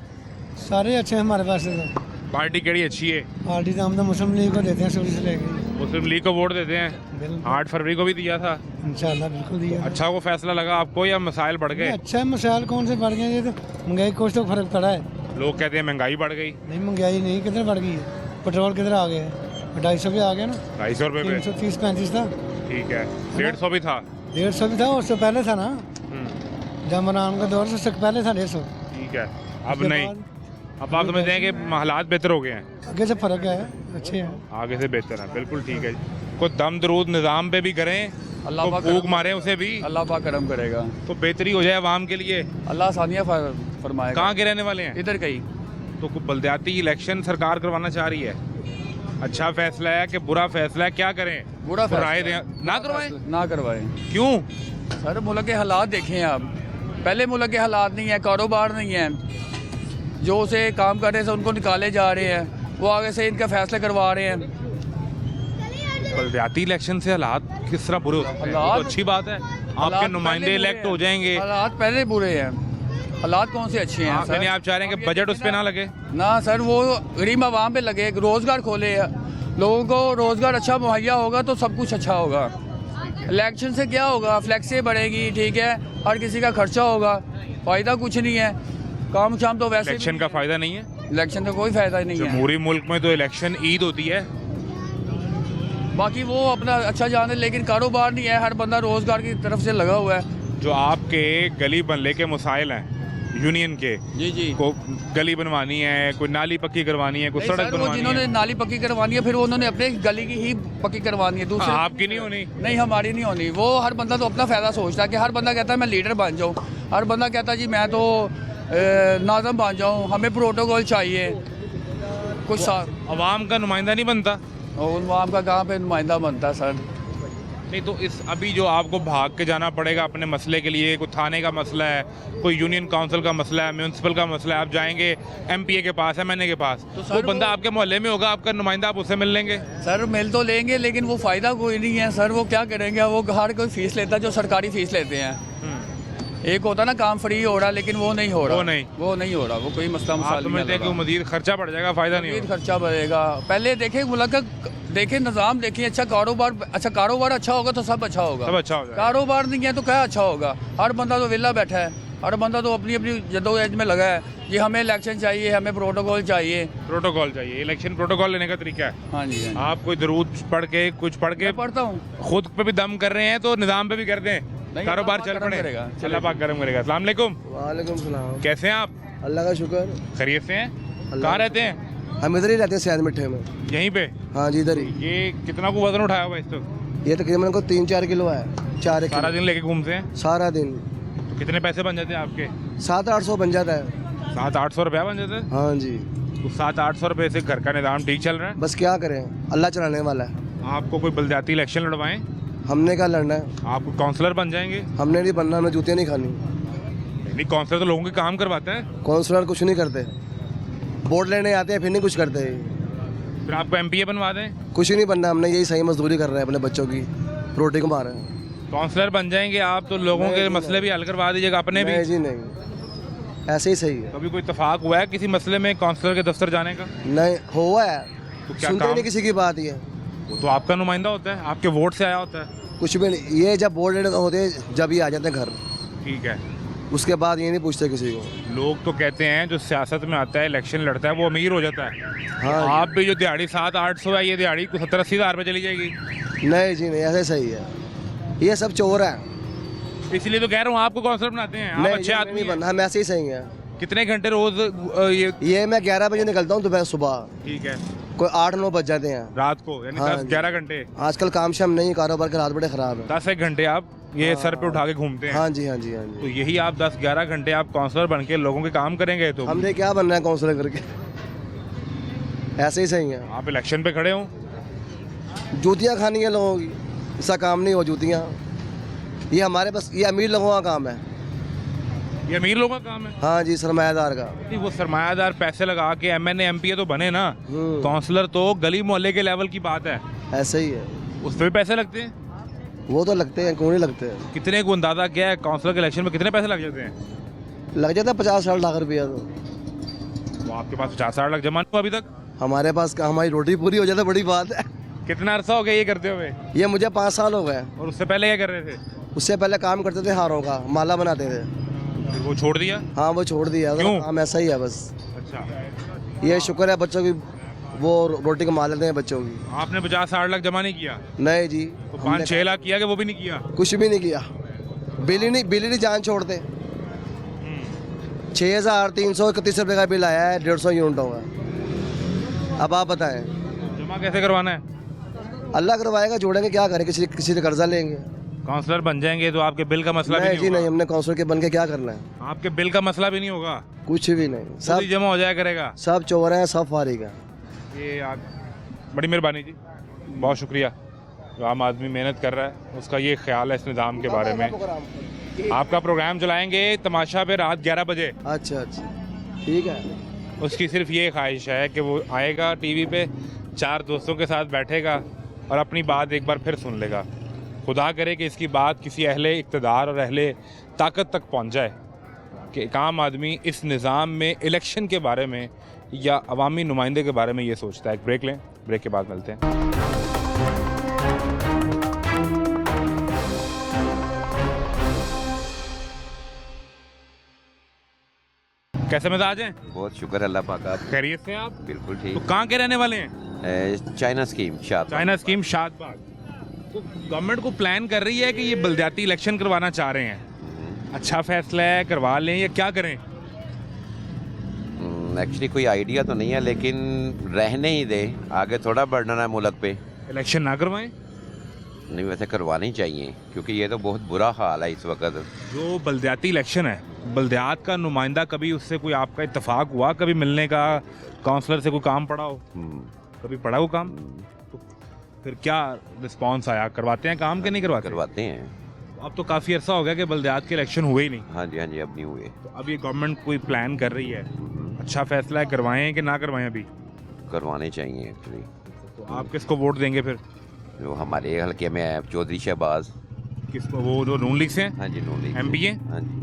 सारे अच्छे हैं हमारे पास। तो पार्टी केड़ी अच्छी है? पार्टी तो हम तो मुस्लिम लीग को देते हैं शुरू से लेके। मुस्लिम लीग को वोट देते हैं? 8 फरवरी को भी दिया था। इंशाल्लाह बिल्कुल दिया। अच्छा वो फैसला लगा आपको या मसाइल बढ़ गए? अच्छा है, मसाइल कौन से बढ़ गए? ये तो महंगाई कुछ तो फर्क पड़ा है। लोग कहते हैं महंगाई बढ़ गई। नहीं, महंगाई नहीं, किधर बढ़ गई है? पेट्रोल किधर आ गया है? 250 भी आ गया ना। 250 रुपये पे 330-35 था। ठीक है, 150 भी था। 150 भी था, उससे पहले था ना, जब इमरान का दौर से उससे पहले था 150। ठीक है, अब नहीं। अब आप समझते हैं कि हालात बेहतर हो गए हैं? आगे से फ़र्क है, अच्छे हैं, आगे से बेहतर है। बिल्कुल ठीक है। कोई दम दरूद निज़ाम पे भी करें, अल्लाह पाक फूक मारे उसे भी, अल्लाह पाक करम करेगा तो बेहतरी हो जाए आवाम के लिए। अल्लाह आसानियाँ फरमाएगा। कहाँ के रहने वाले हैं? इधर कहीं तो बलदियाती इलेक्शन सरकार करवाना चाह रही है, अच्छा फैसला है कि बुरा फैसला है, क्या करें? बुरा तो राय दें, ना करवाएं? ना करवाएं। क्यों? सर मुल्क के हालात देखें आप, पहले मुल्क के हालात नहीं है, कारोबार नहीं है, जो उसे काम कर रहे थे उनको निकाले जा रहे हैं, वो आगे से इनका फैसले करवा रहे हैं। बलदियाती इलेक्शन से हालात किस तरह बुरे हो सकते हैं? ये तो अच्छी बात है, आपके नुमाइंदे इलेक्ट हो जाएंगे। हालात पहले बुरे हैं, हालात कौन से अच्छे हैं यानी आप चाह रहे हैं कि बजट उस पर ना लगे? ना सर, वो गरीब आवाम पे लगे, रोज़गार खोले, लोगों को रोज़गार अच्छा मुहैया होगा तो सब कुछ अच्छा होगा। इलेक्शन से क्या होगा? फ्लैक्सें बढ़ेगी, ठीक है, हर किसी का खर्चा होगा, फ़ायदा कुछ नहीं है, काम शाम तो वैसे इलेक्शन का फ़ायदा नहीं है, इलेक्शन का कोई फ़ायदा ही नहीं है। जमहूरी मुल्क में तो इलेक्शन ईद होती है, बाकी वो अपना अच्छा जाने, लेकिन कारोबार नहीं है, हर बंदा रोज़गार की तरफ से लगा हुआ है। जो आपके गली बनले के मसाइल हैं यूनियन के, जी जी, को गली बनवानी है, कोई नाली पक्की करवानी है, कोई नहीं सड़क सर, वो बनवानी जिन्होंने है, नाली पक्की करवानी है फिर वो उन्होंने अपने गली की ही पक्की करवानी है, दूसरे आपकी नहीं होनी। नहीं, हमारी नहीं होनी। वो हर बंदा तो अपना फ़ायदा सोचता है कि हर बंदा कहता है मैं लीडर बन जाऊँ, हर बंदा कहता है जी मैं तो नाज़म बन जाऊँ, हमें प्रोटोकॉल चाहिए कुछ साथ। अवाम का नुमाइंदा नहीं बनता, और उन आवाम का कहाँ पे नुमाइंदा बनता है सर? नहीं तो इस अभी जो आपको भाग के जाना पड़ेगा अपने मसले के लिए, कोई थाने का मसला है, कोई यूनियन काउंसिल का मसला है, म्यूनसिपल का मसला है, आप जाएंगे MPA के पास, MNA के पास, तो वो बंदा आपके मोहल्ले में होगा, आपका नुमाइंदा, आप उससे मिल लेंगे। सर मिल तो लेंगे लेकिन वो फ़ायदा कोई नहीं है सर, वो क्या करेंगे? वो हर कोई फीस लेता है जो सरकारी फीस लेते हैं। एक होता ना काम फ्री हो रहा, लेकिन वो नहीं हो रहा, वो नहीं हो रहा, वो कोई मसला आप मसाइल समझते हैं कि वो मजीद खर्चा बढ़ जाएगा, फ़ायदा नहीं होगा? खर्चा बढ़ेगा। पहले देखें मुल्क का, देखें निज़ाम, देखें अच्छा कारोबार अच्छा होगा तो सब अच्छा होगा, सब अच्छा हो जाएगा। कारोबार नहीं है तो क्या अच्छा होगा? हर बंदा तो विला बैठा है, हर बंदा तो अपनी अपनी जद्दोजहद में लगा है कि हमें इलेक्शन चाहिए, हमें प्रोटोकॉल चाहिए। प्रोटोकॉल चाहिए, इलेक्शन प्रोटोकॉल लेने का तरीका है। हाँ जी, हाँ जी। आप कोई दरूद पढ़ के, कुछ पढ़ के, मैं पढ़ता हूँ, खुद पे भी दम कर रहे हैं तो निज़ाम पे भी कर दें, कारोबार चल पड़े, अल्लाह पाक करम करेगा। अस्सलाम वालेकुम। वालेकुम सलाम। कैसे हैं आप? अल्लाह का शुक्र। खैरियत से हैं? कहाँ रहते हैं? हम इधर ही रहते हैं, सयाद मिठे में। यहीं पे? हाँ जी, इधर ही। ये कितना को वजन उठाया हुआ इस वक्त? ये तकरीबन को 3-4 किलो है। 4 सारा दिन लेके घूमते हैं? सारा दिन। तो कितने पैसे बन जाते हैं आपके? 700-800 बन जाता है। 700-800 रुपया बन जाता है? हाँ जी। तो 700-800 रुपये से घर का निज़ाम ठीक चल रहा है? बस क्या करें, अल्लाह चलाने वाला है। आपको कोई बलदियाती इलेक्शन लड़वाएं, हमने क्या लड़ना है? आपको काउंसलर बन जाएंगे? हमने नहीं बनना, हमें जूतियाँ नहीं खानी। नहीं, काउंसलर तो लोगों के काम करवाता है। काउंसलर कुछ नहीं करते, वोट लेने आते हैं फिर नहीं कुछ करते। फिर आपको MPA बनवा दें? कुछ ही नहीं बनना, हमने यही सही मजदूरी कर रहे हैं, अपने बच्चों की रोटी कमा रहे हैं। काउंसलर बन जाएंगे आप तो लोगों के मसले भी हल करवा दीजिएगा अपने भी? नहीं जी नहीं, ऐसे ही सही है। कभी कोई इत्तेफाक हुआ है किसी मसले में काउंसलर के दफ्तर जाने का? नहीं हुआ है, तो क्या सुनते काम? नहीं किसी की बात। ये वो तो आपका नुमाइंदा होता है, आपके वोट से आया होता है। कुछ भी नहीं, ये जब वोट लेने होते हैं जब ही आ जाते हैं घर, ठीक है। उसके बाद ये नहीं पूछते किसी को। लोग तो कहते हैं जो सियासत में आता है, इलेक्शन लड़ता है, वो अमीर हो जाता है। हाँ आप भी जो दिहाड़ी 700-800 है, ये दिहाड़ी 70-80 हज़ार पे चली जाएगी। नहीं जी नहीं, ऐसे सही है, ये सब चोर है। इसलिए तो कह रहा हूँ आपको काउंसलर बनाते हैं, आप नहीं, अच्छे आदमी नहीं हैं। बनना, हम ऐसे ही सही हैं। कितने घंटे रोज ये मैं 11 बजे निकलता हूँ दोपहर सुबह, ठीक है, कोई 8-9 बज जाते हैं रात को, यानी हाँ 10-11 घंटे। आजकल काम शाम नहीं, कारोबार के हालात बड़े ख़राब है। 10 घंटे आप ये सर पे उठा के घूमते हैं? हाँ जी, हाँ जी, हाँ तो जी। यही आप 10-11 घंटे आप काउंसलर बन के लोगों के काम करेंगे तो हमने क्या बनना है काउंसलर करके, ऐसे ही सही है। आप इलेक्शन पे खड़े हो? जूतियाँ खानी है लोगों की, ऐसा काम नहीं हो जूतियाँ, ये हमारे बस, ये अमीर लोगों का काम है। ये अमीर लोगों का काम है? हाँ जी, सरमायादार का। नहीं, वो सरमायादार पैसे लगा के MNA MPA तो बने ना, काउंसलर तो गली मोहल्ले के लेवल की बात है, ऐसे ही है। उस पर भी पैसे लगते हैं? वो तो लगते हैं, क्यों नहीं लगते हैं। कितने को अंदाजा क्या है काउंसलर के इलेक्शन में कितने पैसे लग जाते हैं? लग जाता है 50-60 लाख रुपया। तो आपके पास 50-60 लाख जमा नहीं हुआ अभी तक? हमारे पास का, हमारी रोटी पूरी हो जाता, बड़ी बात है। कितना अरसा हो गया ये करते हुए? ये मुझे 5 साल हो गए। और उससे पहले क्या कर रहे थे? उससे पहले काम करते थे हारों का, माला बनाते थे। फिर वो छोड़ दिया? हाँ वो छोड़ दिया, क्यों? काम ऐसा ही है बस। अच्छा, ये शुक्र है बच्चों की, वो रोटी कमा लेते हैं बच्चों की। आपने 50-60 लाख जमा नहीं किया? नहीं जी, तो 5-6 लाख किया कि वो भी नहीं किया? कुछ भी नहीं किया। बिल ही नहीं जान छोड़ते। 6,331 रुपये का बिल आया है, 150 यूनिटों का। अब आप बताएं जमा कैसे करवाना है? अल्लाह करवाएगा, जोड़ेंगे, क्या करें, किसी से कर्जा लेंगे। काउंसलर बन जाएंगे तो आपके बिल का मसला भी नहीं होगा। हमने काउंसलर के बन के क्या करना है, आपके बिल का मसला भी नहीं होगा, कुछ भी नहीं, सब जमा हो जाया करेगा। सब चोर हैं, सब फारिग हैं। ये बड़ी मेहरबानी जी, बहुत शुक्रिया। जो आम आदमी मेहनत कर रहा है उसका ये ख्याल है इस निज़ाम के बारे में। आपका प्रोग्राम चलाएंगे तमाशा पे रात 11 बजे। अच्छा, ठीक है। उसकी सिर्फ ये ख्वाहिश है कि वो आएगा टीवी पे, 4 दोस्तों के साथ बैठेगा और अपनी बात एक बार फिर सुन लेगा। खुदा करे कि इसकी बात किसी अहले इक़्तिदार और अहले ताकत तक पहुंच जाए कि एक आम आदमी इस निज़ाम में इलेक्शन के बारे में या अवामी नुमाइंदे के बारे में ये सोचता है। एक ब्रेक लें, ब्रेक के बाद मिलते हैं। कैसे मिजाज हैं? बहुत शुक्र अल्लाह पाक। आप खैरियत से? आप बिल्कुल तो ठीक। कहाँ के रहने वाले हैं? China scheme Shadbagh. तो गवर्नमेंट को प्लान कर रही है कि ये बलदियाती इलेक्शन करवाना चाह रहे हैं। अच्छा फैसला है, करवा लें या क्या करें? एक्चुअली कोई आइडिया तो नहीं है, लेकिन रहने ही दे, आगे थोड़ा बढ़ना है मुल्क पे। इलेक्शन ना करवाएं? नहीं, वैसे करवानी चाहिए क्योंकि ये तो बहुत बुरा हाल है इस वक्त। जो बलदियाती इलेक्शन है, बलदियात का नुमाइंदा कभी उससे कोई आपका इत्तेफाक हुआ कभी मिलने का, काउंसलर से कोई काम पड़ा हो? कभी पड़ा हो काम? तो फिर क्या रिस्पांस आया? करवाते हैं काम के नहीं करवाते? करवाते हैं। अब तो काफ़ी अर्सा हो गया कि बलदियात के इलेक्शन हुए ही नहीं। हाँ जी, अब नहीं हुए। तो अब ये गवर्नमेंट कोई प्लान कर रही है, अच्छा फैसला है, करवाएं कि ना करवाएं? अभी करवाने चाहिए एक्चुअली। तो आप किसको वोट देंगे फिर? जो हमारे हल्के में है चौधरी शहबाज। किसको? वो जो नून लीग से हैं? हाँ जी, नून लीग MP है? हाँ जी।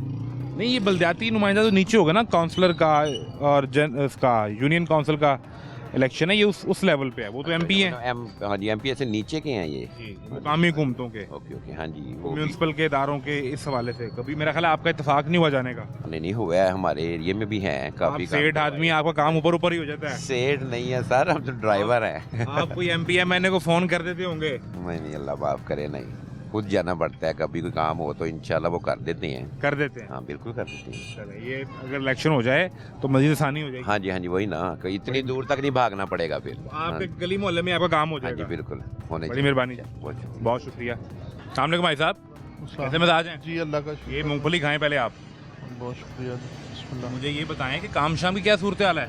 नहीं, ये बलदियाती नुमाइंदा तो नीचे होगा ना, काउंसलर का और उसका यूनियन काउंसिल का इलेक्शन है, ये उस लेवल पे है। वो तो MP है। हाँ जी, MP से नीचे के हैं ये, मुकामी हुकूमतों के। ओके हाँ जी, म्यूनसिपल के इदारों के इस हवाले से कभी मेरा ख्याल है आपका इत्तेफाक नहीं हुआ जाने का? नहीं हुआ है, हमारे एरिया में भी हैं काफी। सेठ आदमी, आपका काम ऊपर ही हो जाता है। सेठ नहीं है सर, हम तो ड्राइवर हैं। आप कोई MP MNA को फोन कर देते होंगे? नहीं, अल्लाह माफ करे, नहीं, खुद जाना पड़ता है। कभी कोई काम हो तो इंशाल्लाह वो कर देते हैं। हाँ, बिल्कुल कर देते हैं। चले, ये अगर इलेक्शन हो जाए तो मजीद आसानी हो जाएगी। हाँ जी, वही ना, कि इतनी दूर तक नहीं भागना पड़ेगा फिर। आपके गली मोहल्ले में आपका काम हो जाएगा। हाँ जी, बिल्कुल होने। बड़ी मेहरबानी, बहुत शुक्रिया। अस्सलाम वालेकुम भाई साहब, कैसे मिजाज हैं? जी अल्लाह का ये मूंगफली खाएं पहले आप। बहुत शुक्रिया। मुझे ये बताएं कि काम शाम की क्या सूरत हाल है?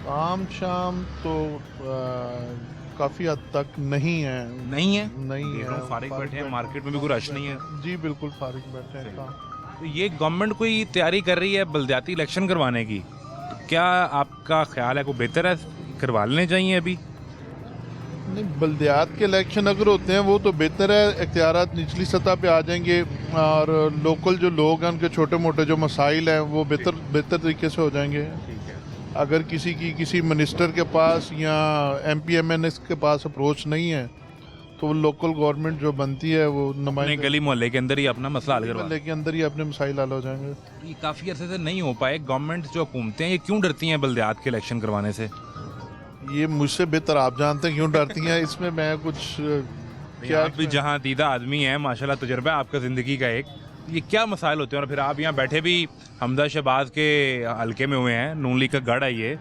काम शाम तो काफ़ी हद तक नहीं है। नहीं है? नहीं है, फारिग बैठे हैं, मार्केट में भी कोई रश नहीं है। जी बिल्कुल फारिग बैठे हैं। तो ये गवर्नमेंट कोई तैयारी कर रही है बलदियाती इलेक्शन करवाने की, तो क्या आपका ख्याल है कोई बेहतर है करवा लेने चाहिए अभी? नहीं, बल्दियात के इलेक्शन अगर होते हैं वो तो बेहतर है, इख्तियारात निचली सतह पे आ जाएंगे और लोकल जो लोग हैं उनके छोटे मोटे जो मसाइल हैं वो बेहतर तरीके से हो जाएंगे। अगर किसी मिनिस्टर के पास या MP MNA के पास अप्रोच नहीं है तो वो लोकल गवर्नमेंट जो बनती है वो अपने गली मोहल्ले के अंदर ही अपना मसला हल करवा, मोहल्ले के अंदर ही अपने मसाइल हल हो जाएंगे। ये काफ़ी अरसे से नहीं हो पाए। गवर्नमेंट जो हुकूमतें हैं ये क्यों डरती हैं बलदियात के इलेक्शन करवाने से? ये मुझसे बेहतर आप जानते हैं क्यों डरती हैं। इसमें मैं कुछ क्या, आप भी जहाँ दीदा आदमी है, माशाल्लाह तजुर्बा है आपका ज़िंदगी का एक, ये क्या मसाइल होते हैं? और फिर आप यहाँ बैठे भी हमदा शहबाज के हल्के में हुए हैं, नून लीग का गढ़ है ये,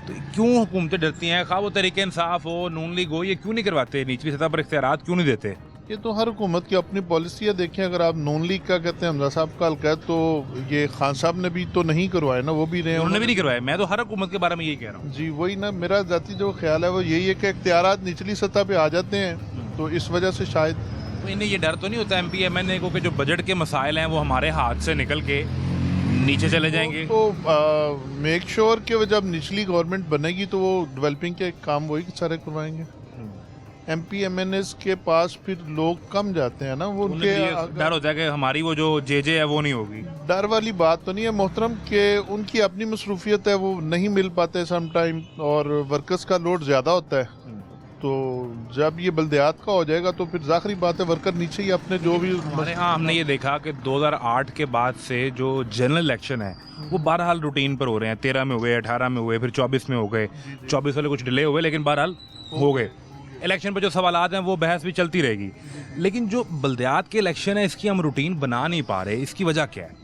तो क्यों हुकूमतें डरती हैं? खा वो तरीके इंसाफ हो, नून लीग हो, ये क्यों नहीं करवाते? निचली सतह पर इख्तियारात क्यों नहीं देते? ये तो हर हुकूमत की अपनी पॉलिसी है। देखें, अगर आप नून लीग का कहते हैं, हमजा साहब का हल्का है, तो ये खान साहब ने भी तो नहीं करवाए ना, वो भी रहे, उन्होंने भी नहीं करवाए। मैं तो हर हुकूमत के बारे में यही कह रहा हूँ। जी वही ना, मेरा जाती जो ख्याल है वो यही है कि इख्तियारात निचली सतह पे आ जाते हैं, तो इस वजह से शायद। तो इन्हें ये डर तो नहीं होता MP MNA को कि जो बजट के मसाइल हैं वो हमारे हाथ से निकल के नीचे चले जाएंगे? तो मेक श्योर कि जब निचली गवर्नमेंट बनेगी तो वो डेवलपिंग के काम वही सारे करवाएंगे। MP MNA के पास फिर लोग कम जाते हैं ना, वो उनके डर होता है कि हमारी वो जो JJ है वो नहीं होगी। डर वाली बात तो नहीं है मोहतरम, कि उनकी अपनी मसरूफियत है, वो नहीं मिल पाते सम टाइम, और वर्कर्स का लोड ज़्यादा होता है। तो जब ये बल्दियात का हो जाएगा तो फिर ज़ाहिर बात है वर्कर नीचे ही अपने जो भी। हमारे यहाँ हमने ये देखा कि 2008 के बाद से जो जनरल इलेक्शन है वो बहरहाल रूटीन पर हो रहे हैं। 13 में हुए, 18 में हुए, फिर 24 में हो गए। 24 वाले कुछ डिले हुए लेकिन बहरहाल हो गए। इलेक्शन पर जो सवालात हैं वो बहस भी चलती रहेगी, लेकिन जो बल्दियात के इलेक्शन है इसकी हम रूटीन बना नहीं पा रहे। इसकी वजह क्या है?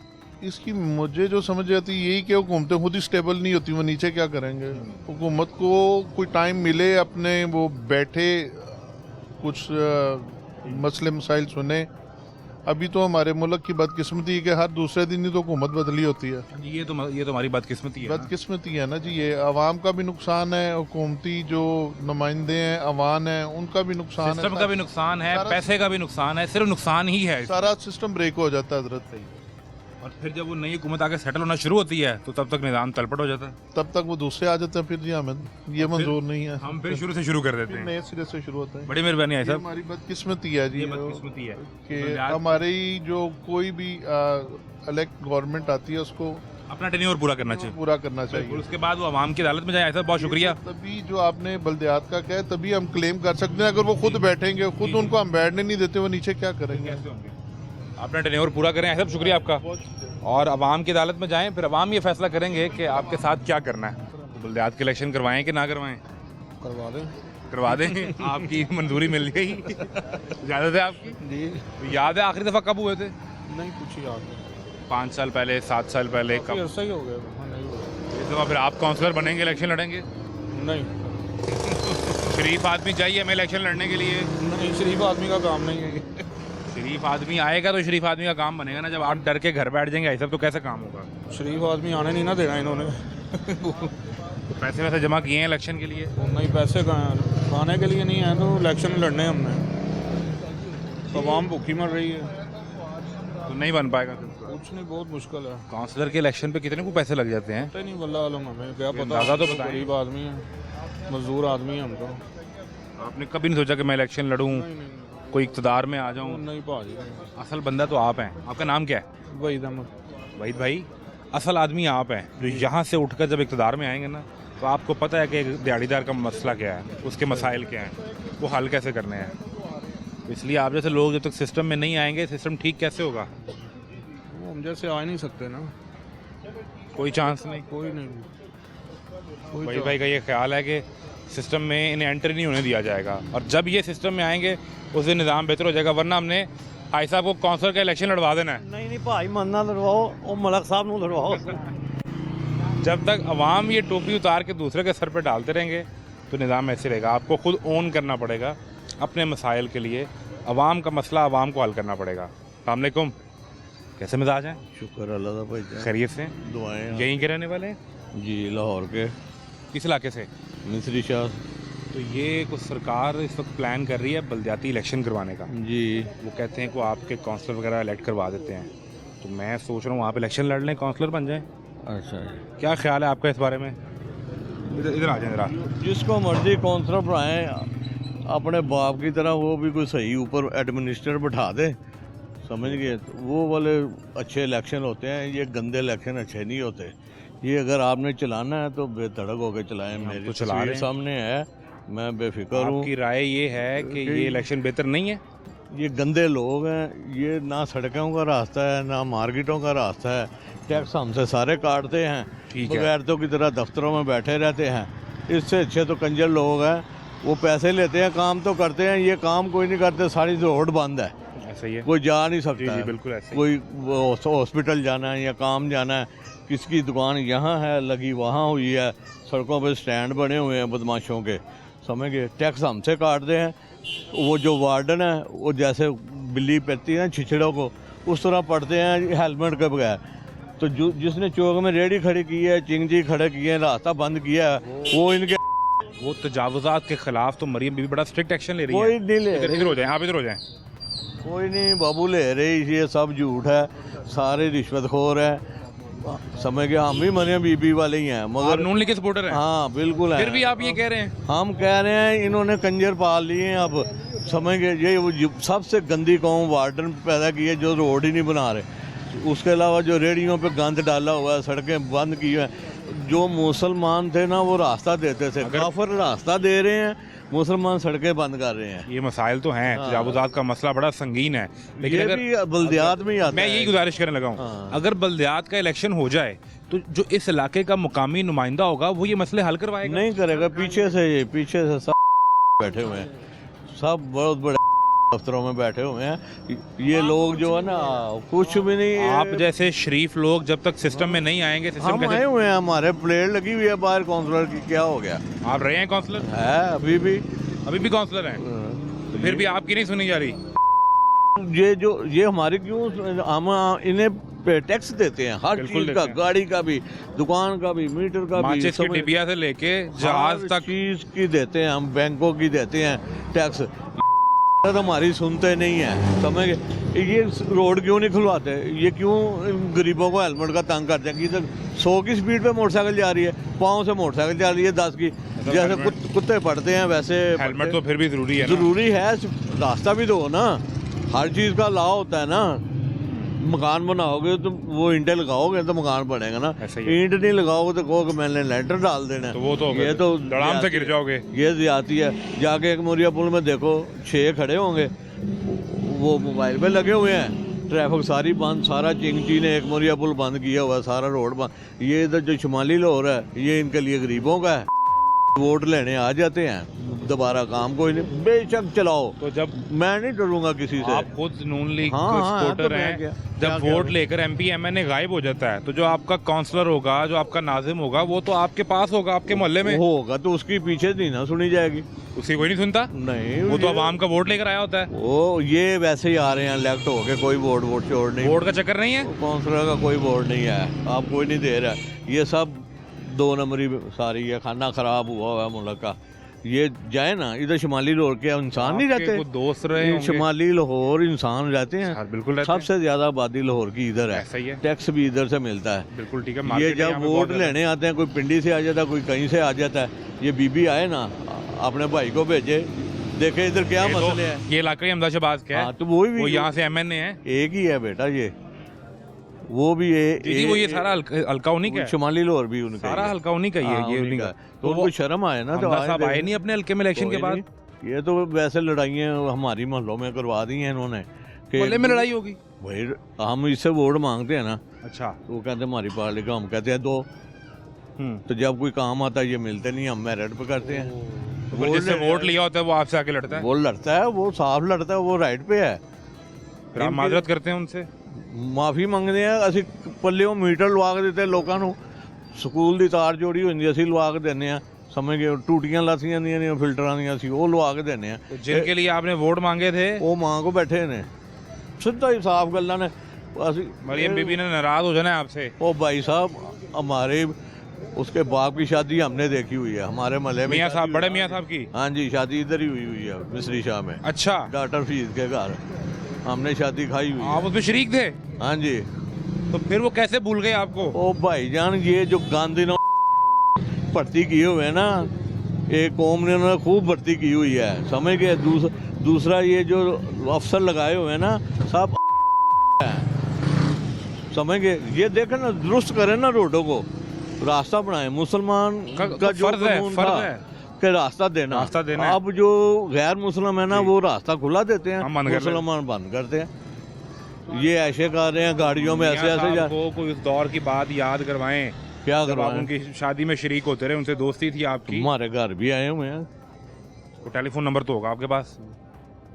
इसकी मुझे जो समझ आती है यही कि हुकूमतें खुद ही स्टेबल नहीं होती, वो नीचे क्या करेंगे। हुकूमत को कोई टाइम मिले, अपने वो बैठे कुछ मसले मसाइल सुने, अभी तो हमारे मुल्क की बदकिस्मती है कि हर दूसरे दिन ही तो हुकूमत बदली होती है। ये तो हमारी बदकिस्मती है ना। बदकिस्मती है ना जी, ये आवाम का भी नुकसान है, हुकूमती जो नुमाइंदे हैं अवान है उनका भी नुकसान है, सिस्टम का भी नुकसान है, पैसे का भी नुकसान है, सिर्फ नुकसान ही है। सारा सिस्टम ब्रेक हो जाता है हजरत। और फिर जब वो नई हुकूमत आके सेटल होना शुरू होती है तो तब तक निज़ाम तलपट हो जाता है, तब तक वो दूसरे आ जाते हैं। फिर जी हमें ये मंजूर नहीं है, हम फिर शुरू से शुरू कर देते हैं, नए सिरे से शुरू होता है। बड़ी मेहरबानी है ये साहब, हमारी बदकिस्मती है जी, ये बदकिस्मती है कि हमारी जो कोई भी इलेक्ट गवर्नमेंट आती है उसको अपना टेन्योर पूरा करना चाहिए, पूरा करना चाहिए। उसके बाद वो आवाम की अदालत में जाए। साहब बहुत शुक्रिया। तभी जो आपने बल्दियात का कहा तभी हम क्लेम कर सकते हैं। अगर वो खुद बैठेंगे, खुद उनको हम बैठने नहीं देते, वो नीचे क्या करेंगे? अपना टेन्योर पूरा करें साहब, शुक्रिया आपका। और अवाम की अदालत में जाएं, फिर अवाम ये फैसला करेंगे कि आपके साथ क्या करना है। बल्दियात के इलेक्शन करवाएं कि ना करवाएं? करवा दें आपकी मंजूरी मिल गई, इजाज़त है आपकी जी। याद है आखिरी दफ़ा कब हुए थे? नहीं, कुछ याद नहीं। 5 साल पहले, 7 साल पहले, कब? ऐसा ही हो गया। इस दफ़ा फिर आप काउंसलर बनेंगे, इलेक्शन लड़ेंगे? नहीं, शरीफ आदमी चाहिए हमें इलेक्शन लड़ने के लिए। नहीं, शरीफ आदमी का काम नहीं है। शरीफ आदमी आएगा तो शरीफ आदमी का काम बनेगा ना। जब आप डर के घर बैठ जाएंगे ऐसा तो कैसे काम होगा? शरीफ आदमी आने नहीं ना देना इन्होंने। तो पैसे वैसे जमा किए हैं इलेक्शन के लिए? नहीं, पैसे खाने के लिए नहीं है तो इलेक्शन लड़ने हमने। आवाम भूखी मर रही है तो नहीं बन पाएगा। कुछ नहीं, बहुत मुश्किल है। काउंसलर के इलेक्शन पे कितने को पैसे लग जाते हैं? पता नहीं, वल्लाह आलम, हमें क्या पता। अंदाज़ा तो बताएं। गरीब आदमी है, मजदूर आदमी है हम तो। आपने कभी नहीं सोचा कि मैं इलेक्शन लड़ूं, कोई इक़्तिदार में आ जाऊं? नहीं भाजी, असल बंदा तो आप हैं। आपका नाम क्या है? वहीद अहमद। वहीद भाई, असल आदमी आप हैं जो यहाँ से उठकर जब इक़्तिदार में आएंगे ना तो आपको पता है कि दिहाड़ीदार का मसला क्या है, उसके मसाइल क्या हैं, वो हल कैसे करने हैं। तो इसलिए आप जैसे लोग जब तक सिस्टम में नहीं आएंगे, सिस्टम ठीक कैसे होगा? वो हम जैसे आ नहीं सकते ना, कोई चांस नहीं। कोई नहीं। वहीद भाई का ये ख्याल है कि सिस्टम में इन्हें एंट्री नहीं होने दिया जाएगा, और जब ये सिस्टम में आएंगे उस दिन निज़ाम बेहतर हो जाएगा। वरना हमने भाई साहब को काउंसलर का इलेक्शन लड़वा देना है। नहीं भाई, मन्ना लड़वाओ और मलक साहब ਨੂੰ लड़वाओ। जब तक अवाम ये टोपी उतार के दूसरे के सर पे डालते रहेंगे तो निज़ाम ऐसे रहेगा। आपको खुद ओन करना पड़ेगा अपने मसाइल के लिए। अवाम का मसला अवाम को हल करना पड़ेगा। अस्सलाम वालेकुम, कैसे मिजाज हैं? शुक्र अल्लाह का भाई, खैरियत से? दुआएं यहीं के रहने वाले हैं? जी, लाहौर के। किस इलाके से? मिस्री शाह तो ये कुछ सरकार इस वक्त प्लान कर रही है बल्दियाती इलेक्शन करवाने का। जी। वो कहते हैं कि आपके काउंसलर वगैरह इलेक्ट करवा देते हैं। तो मैं सोच रहा हूँ आप इलेक्शन लड़ लें, काउंसलर बन जाएं। अच्छा, क्या ख्याल है आपका इस बारे में? इधर आ जाए ज़रा। जिसको मर्जी काउंसलर बनाए, अपने बाप की तरह वो भी कोई सही ऊपर एडमिनिस्ट्रेटर बैठा दे, समझ गए? तो वो वाले अच्छे इलेक्शन होते हैं, ये गंदे इलेक्शन अच्छे नहीं होते। ये अगर आपने चलाना है तो बेधड़क होकर चलाएं। मेरी तो चला रहे हैं। सामने है, मैं बेफिक्र हूँ। आपकी राय ये है कि ये इलेक्शन बेहतर नहीं है? ये गंदे लोग हैं, ये ना सड़कों का रास्ता है ना मार्केटों का रास्ता है। टैक्स हमसे सारे काटते हैं, बगैरतों की तरह दफ्तरों में बैठे रहते हैं। इससे अच्छे तो कंजर लोग हैं, वो पैसे लेते हैं, काम तो करते हैं, ये काम कोई नहीं करते। सारी रोड बंद है, ऐसा ही है, कोई जा नहीं सकता। जी, बिल्कुल ऐसे ही। कोई हॉस्पिटल जाना है या काम जाना है, किसकी दुकान यहाँ है लगी, वहाँ हुई है। सड़कों पर स्टैंड बने हुए हैं बदमाशों के, समझ गए? टैक्स हमसे काटते हैं। वो जो वार्डन है वो जैसे बिल्ली पड़ती है ना छिछड़ों को, उस तरह पड़ते हैं हेलमेट के बगैर। तो जिसने चौक में रेडी खड़ी की है, चिंगजी खड़े किए हैं, रास्ता बंद किया है, वो इनके वो तजावुज़ात के खिलाफ तो मरियम बीबी बड़ा स्ट्रिक्ट एक्शन ले रही है। कोई नहीं ले इधर हो जाए, आप इधर हो जाएं। कोई नहीं बाबू ले रही, ये सब झूठ है, सारे रिश्वतखोर है। समझ गए? हम भी मरियम बीबी वाले ही हैं, मगर नून लीग के सपोर्टर हैं। हाँ बिल्कुल है। फिर भी आप ये कह रहे हैं? हम कह रहे हैं इन्होंने कंजर पाल लिए हैं। अब समझ गए? ये वो सबसे गंदी कौम वार्डन पैदा की है जो रोड ही नहीं बना रहे। उसके अलावा जो रेडियों पे गंद डाला हुआ है, सड़कें बंद की है। जो मुसलमान थे ना वो रास्ता देते थे, काफिर रास्ता दे रहे हैं, मुसलमान सड़कें बंद कर रहे हैं। ये मसाइल तो हैं। तजावुज़ात का मसला बड़ा संगीन है, लेकिन ये भी बल्दियात में ही आता है। मैं यही गुजारिश करने लगा हूँ, अगर बल्दियात का इलेक्शन हो जाए तो जो इस इलाके का मुकामी नुमाइंदा होगा वो ये मसले हल करवाएगा। नहीं करेगा, पीछे से सब बैठे हुए हैं, सब बहुत बड़े दफ्तरों में बैठे हुए हैं। ये लोग जो है ना कुछ भी नहीं। आप जैसे शरीफ लोग जब तक सिस्टम में नहीं आएंगे, सिस्टम हम आए हुए हैं, हमारे प्लेट लगी हुई है बाहर काउंसलर की। क्या हो गया? आप रहे हैं काउंसलर? है, अभी भी काउंसलर हैं। तो फिर भी आपकी नहीं सुनी जा रही? ये हमारे क्यों हम इन्हें टैक्स देते हैं हर बिल्कुल चीज का, देते हैं। गाड़ी का भी, दुकान का भी, मीटर का भी, माचिस की डिबिया से लेके जहाज हर तक चीज की देते हैं हम, बैंकों की देते हैं टैक्स। तो हमारी सुनते नहीं है, समझ गए। ये रोड क्यों नहीं खुलवाते, ये क्यों गरीबों को हेलमेट का तंग करते हैं कि 100 की स्पीड पे मोटरसाइकिल जा रही है, 5 से मोटरसाइकिल जा रही है 10 की, जैसे कुत्ते पड़ते हैं वैसे हेलमेट तो फिर भी जरूरी है ना। जरूरी है, रास्ता भी दो ना, हर चीज का लॉ होता है ना। मकान बनाओगे तो वो ईंटें लगाओगे तो मकान बनेगा ना, ऐसा ही है। ईंट नहीं लगाओगे तो कहो कि मैंने लेंटर डाल देना है। तो वो तो ये तो धड़ाम से गिर जाओगे। ये ज्यादती है। जाके एक मोरिया पुल में देखो 6 खड़े होंगे, वो मोबाइल पे लगे हुए हैं, ट्रैफिक सारी बंद, सारा चिंगची ने एक मोरिया पुल बंद किया हुआ है, सारा रोड बंद। ये इधर जो शुमाली लाहौर है ये इनके लिए गरीबों का है। वोट लेने आ जाते हैं, दोबारा काम कोई नहीं, बेशक चलाओ। तो जब मैं नहीं डरूंगा किसी से। आप खुद नून लीग हाँ, सपोर्टर तो मैं हैं, क्या- जब क्या वोट करूं? लेकर एमपी एमएनए गायब हो जाता है तो जो आपका काउंसलर होगा, जो आपका नाजिम होगा, वो तो आपके पास होगा, आपके मोहल्ले में होगा तो उसकी पीछे नहीं ना सुनी जाएगी। उसे कोई नहीं सुनता। नहीं, वो तो ये- आवाम का वोट लेकर आया होता है। वो ये वैसे ही आ रहे हैं इलेक्ट होके, कोई वोट छोड़ नहीं। वोट का चक्कर नहीं है। काउंसलर का कोई वोट नहीं है, आप कोई नहीं दे रहा। ये सब 2 नंबरी सारी है, खाना खराब हुआ है मुल्क का। ये जाए ना इधर शुमाली लाहौर के इंसान नहीं आपके रहते, कुछ दोस्त रहे होंगे। शुमाली लाहौर इंसान रहते हैं, हाँ, बिल्कुल रहते हैं। सबसे ज्यादा आबादी लाहौर की इधर है, ऐसा ही है। टैक्स भी इधर से मिलता है। बिल्कुल ठीक है। ये मार्केट यहाँ जब पे वोट बहुत ज्यादा- लेने आते हैं, कोई पिंडी से आ जाता है, कोई कहीं से आ जाता है। ये बीबी आए ना, अपने भाई को भेजे, देखे इधर क्या ये तो- मसले हैं। ये इलाका ही अहमदाबाद का हाँ, है, तो वही भी वो यहाँ से एमएनए है। एक ही है बेटा, ये वो भी जी, वो ये सारा हल्का उन्हीं का है। शुमाली लाहौर भी उनका सारा ही है। हल्का उन्हीं का ही है, हाँ, ये उन्हीं उन्हीं का का। है। तो उनको शर्म आए ना, तो हमदा साहब आए नहीं अपने हल्के में इलेक्शन के बाद। ये तो वैसे लड़ाइयाँ हमारी मोहल्लों में करवा दी हैं इन्होंने कि मोहल्ले में लड़ाई होगी। भाई हम इससे वोट मांगते हैं ना, अच्छा। तो वो कहते हैं हमारी पार्टी का, हम कहते हैं दो। तो जब कोई काम आता है ये मिलते नहीं, हम मेरिट पे करते हैं। तो फिर जिससे वोट लिया होता है वो आपसे आके लड़ता है। वो लड़ता है, वो साफ लड़ता है, वो राइट पे है। फिर आप माजरत करते हैं उनसे। ਮਾਫੀ ਮੰਗਦੇ ਆ ਅਸੀਂ, ਪੱਲਿਓਂ ਮੀਟਰ ਲਵਾ ਕੇ ਦਿੱਤੇ ਲੋਕਾਂ ਨੂੰ, ਸਕੂਲ ਦੀ ਤਾਰ ਜੋੜੀ ਹੁੰਦੀ ਅਸੀਂ ਲਵਾ ਕੇ ਦਿੰਦੇ ਆ, ਸਮਝ ਗਏ। ਟੂਟੀਆਂ ਲਾਸੀਆਂ ਦੀਆਂ ਨੇ ਫਿਲਟਰਾਂ ਦੀਆਂ, ਅਸੀਂ ਉਹ ਲਵਾ ਕੇ ਦਿੰਦੇ ਆ। जिनके लिए आपने वोट मांगे थे ਉਹ ਮਾਂ ਕੋ ਬੈਠੇ ਨੇ, ਸਿੱਧਾ ਹੀ ਸਾफ ਗੱਲਾਂ ਨੇ। ਅਸੀਂ मरियम बीबी ने नाराज हो जाना है आपसे। ओ भाई साहब, हमारे उसके बाप की शादी हमने देखी हुई है, हमारे महल्ले में मियाँ शादी साहब, बड़े हुई है। मियाँ साहब की। हाँ जी, शादी इधर ही हुई है मिस्री शाह में, अच्छा। डॉक्टर फीस के घर हमने शादी खाई हुई आप है। उसमें शरीक थे। हाँ जी। तो फिर वो कैसे भूल गए आपको? ओ भाईजान, ये जो गांधी ने भर्ती किए हुए हैं ना, एक कौम ने उन्होंने खूब भर्ती की हुई है, समझ गए। दूसरा ये जो अफसर लगाए हुए हैं ना, सब समझ गए। ये देखें ना, दुरुस्त करें ना रोडों को, रास्ता बनाए। मुसलमान का जो फर्ज है, कानून फर्ज था है कि रास्ता देना, रास्ता देना है। अब जो गैर मुसलमान है ना, वो रास्ता खुला देते हैं, हम बंद कर रहे हैं। मुसलमान बंद करते हैं। ये ऐसे कर रहे हैं गाड़ियों में, ऐसे मियाँ ऐसे साहब जा, को कोई उस दौर की बात याद करवाएं। क्या जब आप करवाएं? उनकी शादी में शरीक होते रहे, उनसे दोस्ती थी आपकी। हमारे घर भी आए हुए हैं। वो टेलीफोन नंबर तो होगा आपके पास।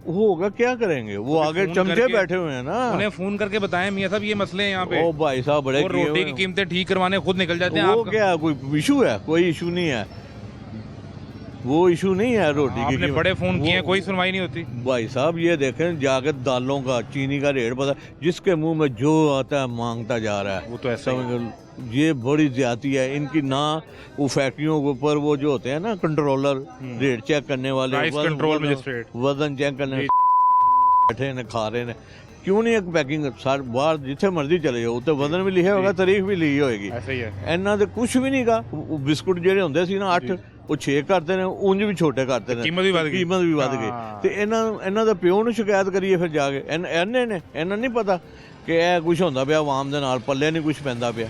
होगा, क्या करेंगे, वो आगे फोन चमचे करके- बैठे हुए हैं ना। उन्हें फोन करके बताएं मियाँ साहब ये मसले हैं यहाँ पे। ओ भाई साहब, बड़े वो किए रोटी हुए की हैं। कीमतें ठीक करवाने खुद निकल जाते हैं। वो आपका- क्या कोई इशू है? कोई इशू नहीं है, वो इशू नहीं है रोटी की आपने कीमत। बड़े फोन किए हैं, वो- कोई सुनवाई नहीं होती। भाई साहब, ये देखें जाकर दालों का, चीनी का रेट पता, जिसके मुंह में जो आता है मांगता जा रहा है। वो तो ऐसा ही है। समझ, ये बड़ी ज्यादती है इनकी ना। वो फैक्ट्रियों के ऊपर वो जो होते हैं ना कंट्रोलर, रेट चेक करने वाले, प्राइस कंट्रोल मजिस्ट्रेट, वजन चेक करने बैठे ने, खा रहे ने। क्यों नहीं एक पैकिंग बाहर जिथे मर्जी चले जाओ, उत्ते वजन भी लिखा होगा, तारीख भी लिखी होगी। ऐसा ही है। ਇਹਨਾਂ ਦੇ ਕੁਝ ਵੀ ਨਹੀਂਗਾ। ਬਿਸਕੁਟ ਜਿਹੜੇ ਹੁੰਦੇ ਸੀ ਨਾ 8, ਉਹ 6 ਕਰਦੇ ਨੇ, ਉਂਝ ਵੀ ਛੋਟੇ ਕਰਦੇ ਨੇ, कीमत भी बढ़ गई। ਕੀਮਤ ਵੀ ਵੱਧ ਗਈ। ਤੇ ਇਹਨਾਂ ਦਾ ਪਿਓ ਨੂੰ ਸ਼ਿਕਾਇਤ ਕਰੀਏ ਫਿਰ ਜਾ ਕੇ। ਇਹਨਾਂ ਨਹੀਂ ਪਤਾ ਕਿ ਇਹ ਕੁਝ ਹੁੰਦਾ ਪਿਆ ਆਵਾਮ ਦੇ ਨਾਲ, ਪੱਲੇ ਨਹੀਂ ਕੁਝ ਪੈਂਦਾ ਪਿਆ।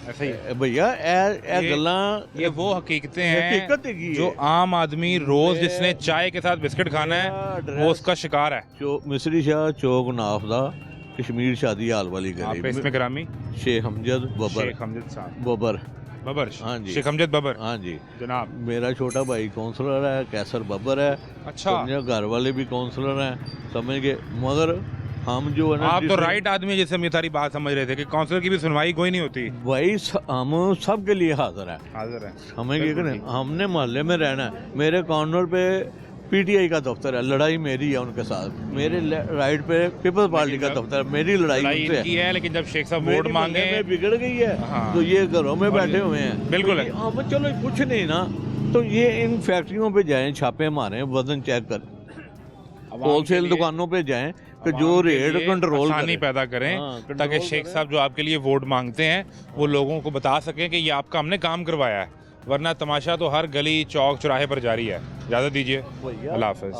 ऐसा ही है। ਭਈਆ ਇਹ ਗੱਲਾਂ, ये वो हकीकतें हैं हकीकत है जो आम आदमी रोज जिसने चाय के साथ बिस्किट खाना है वो उसका शिकार है। ਮਿਸਰੀ ਸ਼ਾਹ ਚੌਕ ਨਾਫ ਦਾ कश्मीर शादी हाल वाली आप गली, इसमें ग्रामी शेख हमजद बबर, शेख हमजद साहब बबर, बबर। हाँ जी, शेख हमजद बबर। हाँ जी जनाब। मेरा छोटा भाई काउंसलर है, कैसर बबर है। अच्छा। समझे, घर वाले भी काउंसलर हैं, समझ गए। मगर हम जो है ना, आप तो राइट आदमी है, जैसे हम ये सारी बात समझ रहे थे कि काउंसलर की भी सुनवाई कोई नहीं होती। भाई हम सब के लिए हाजिर है, हाजिर है। समझ गए कि नहीं। हमने मोहल्ले में रहना है। मेरे कॉर्नर पे पीटीआई का दफ्तर है, लड़ाई मेरी है उनके साथ। मेरे राइट पे पीपल्स पार्टी का दफ्तर है, मेरी लड़ाई उनसे इनकी है, लेकिन जब शेख साहब मेरी वोट मांगे में बिगड़ गई है। हाँ। तो ये घरों में बैठे हुए हैं। बिल्कुल तो है। अब चलो कुछ नहीं ना, तो ये इन फैक्ट्रियों पे जाएं, छापे मारें, वजन चेक करें, होलसेल दुकानों पे जाएं कि जो रेट कंट्रोल आसानी पैदा करें, हाँ, ताकि शेख साहब जो आपके लिए वोट मांगते हैं वो लोगों को बता सकें कि ये आपका हमने काम करवाया है, वरना तमाशा तो हर गली चौक चौराहे पर जारी है। इजाज़त दीजिए, अल्लाह हाफ़िज़।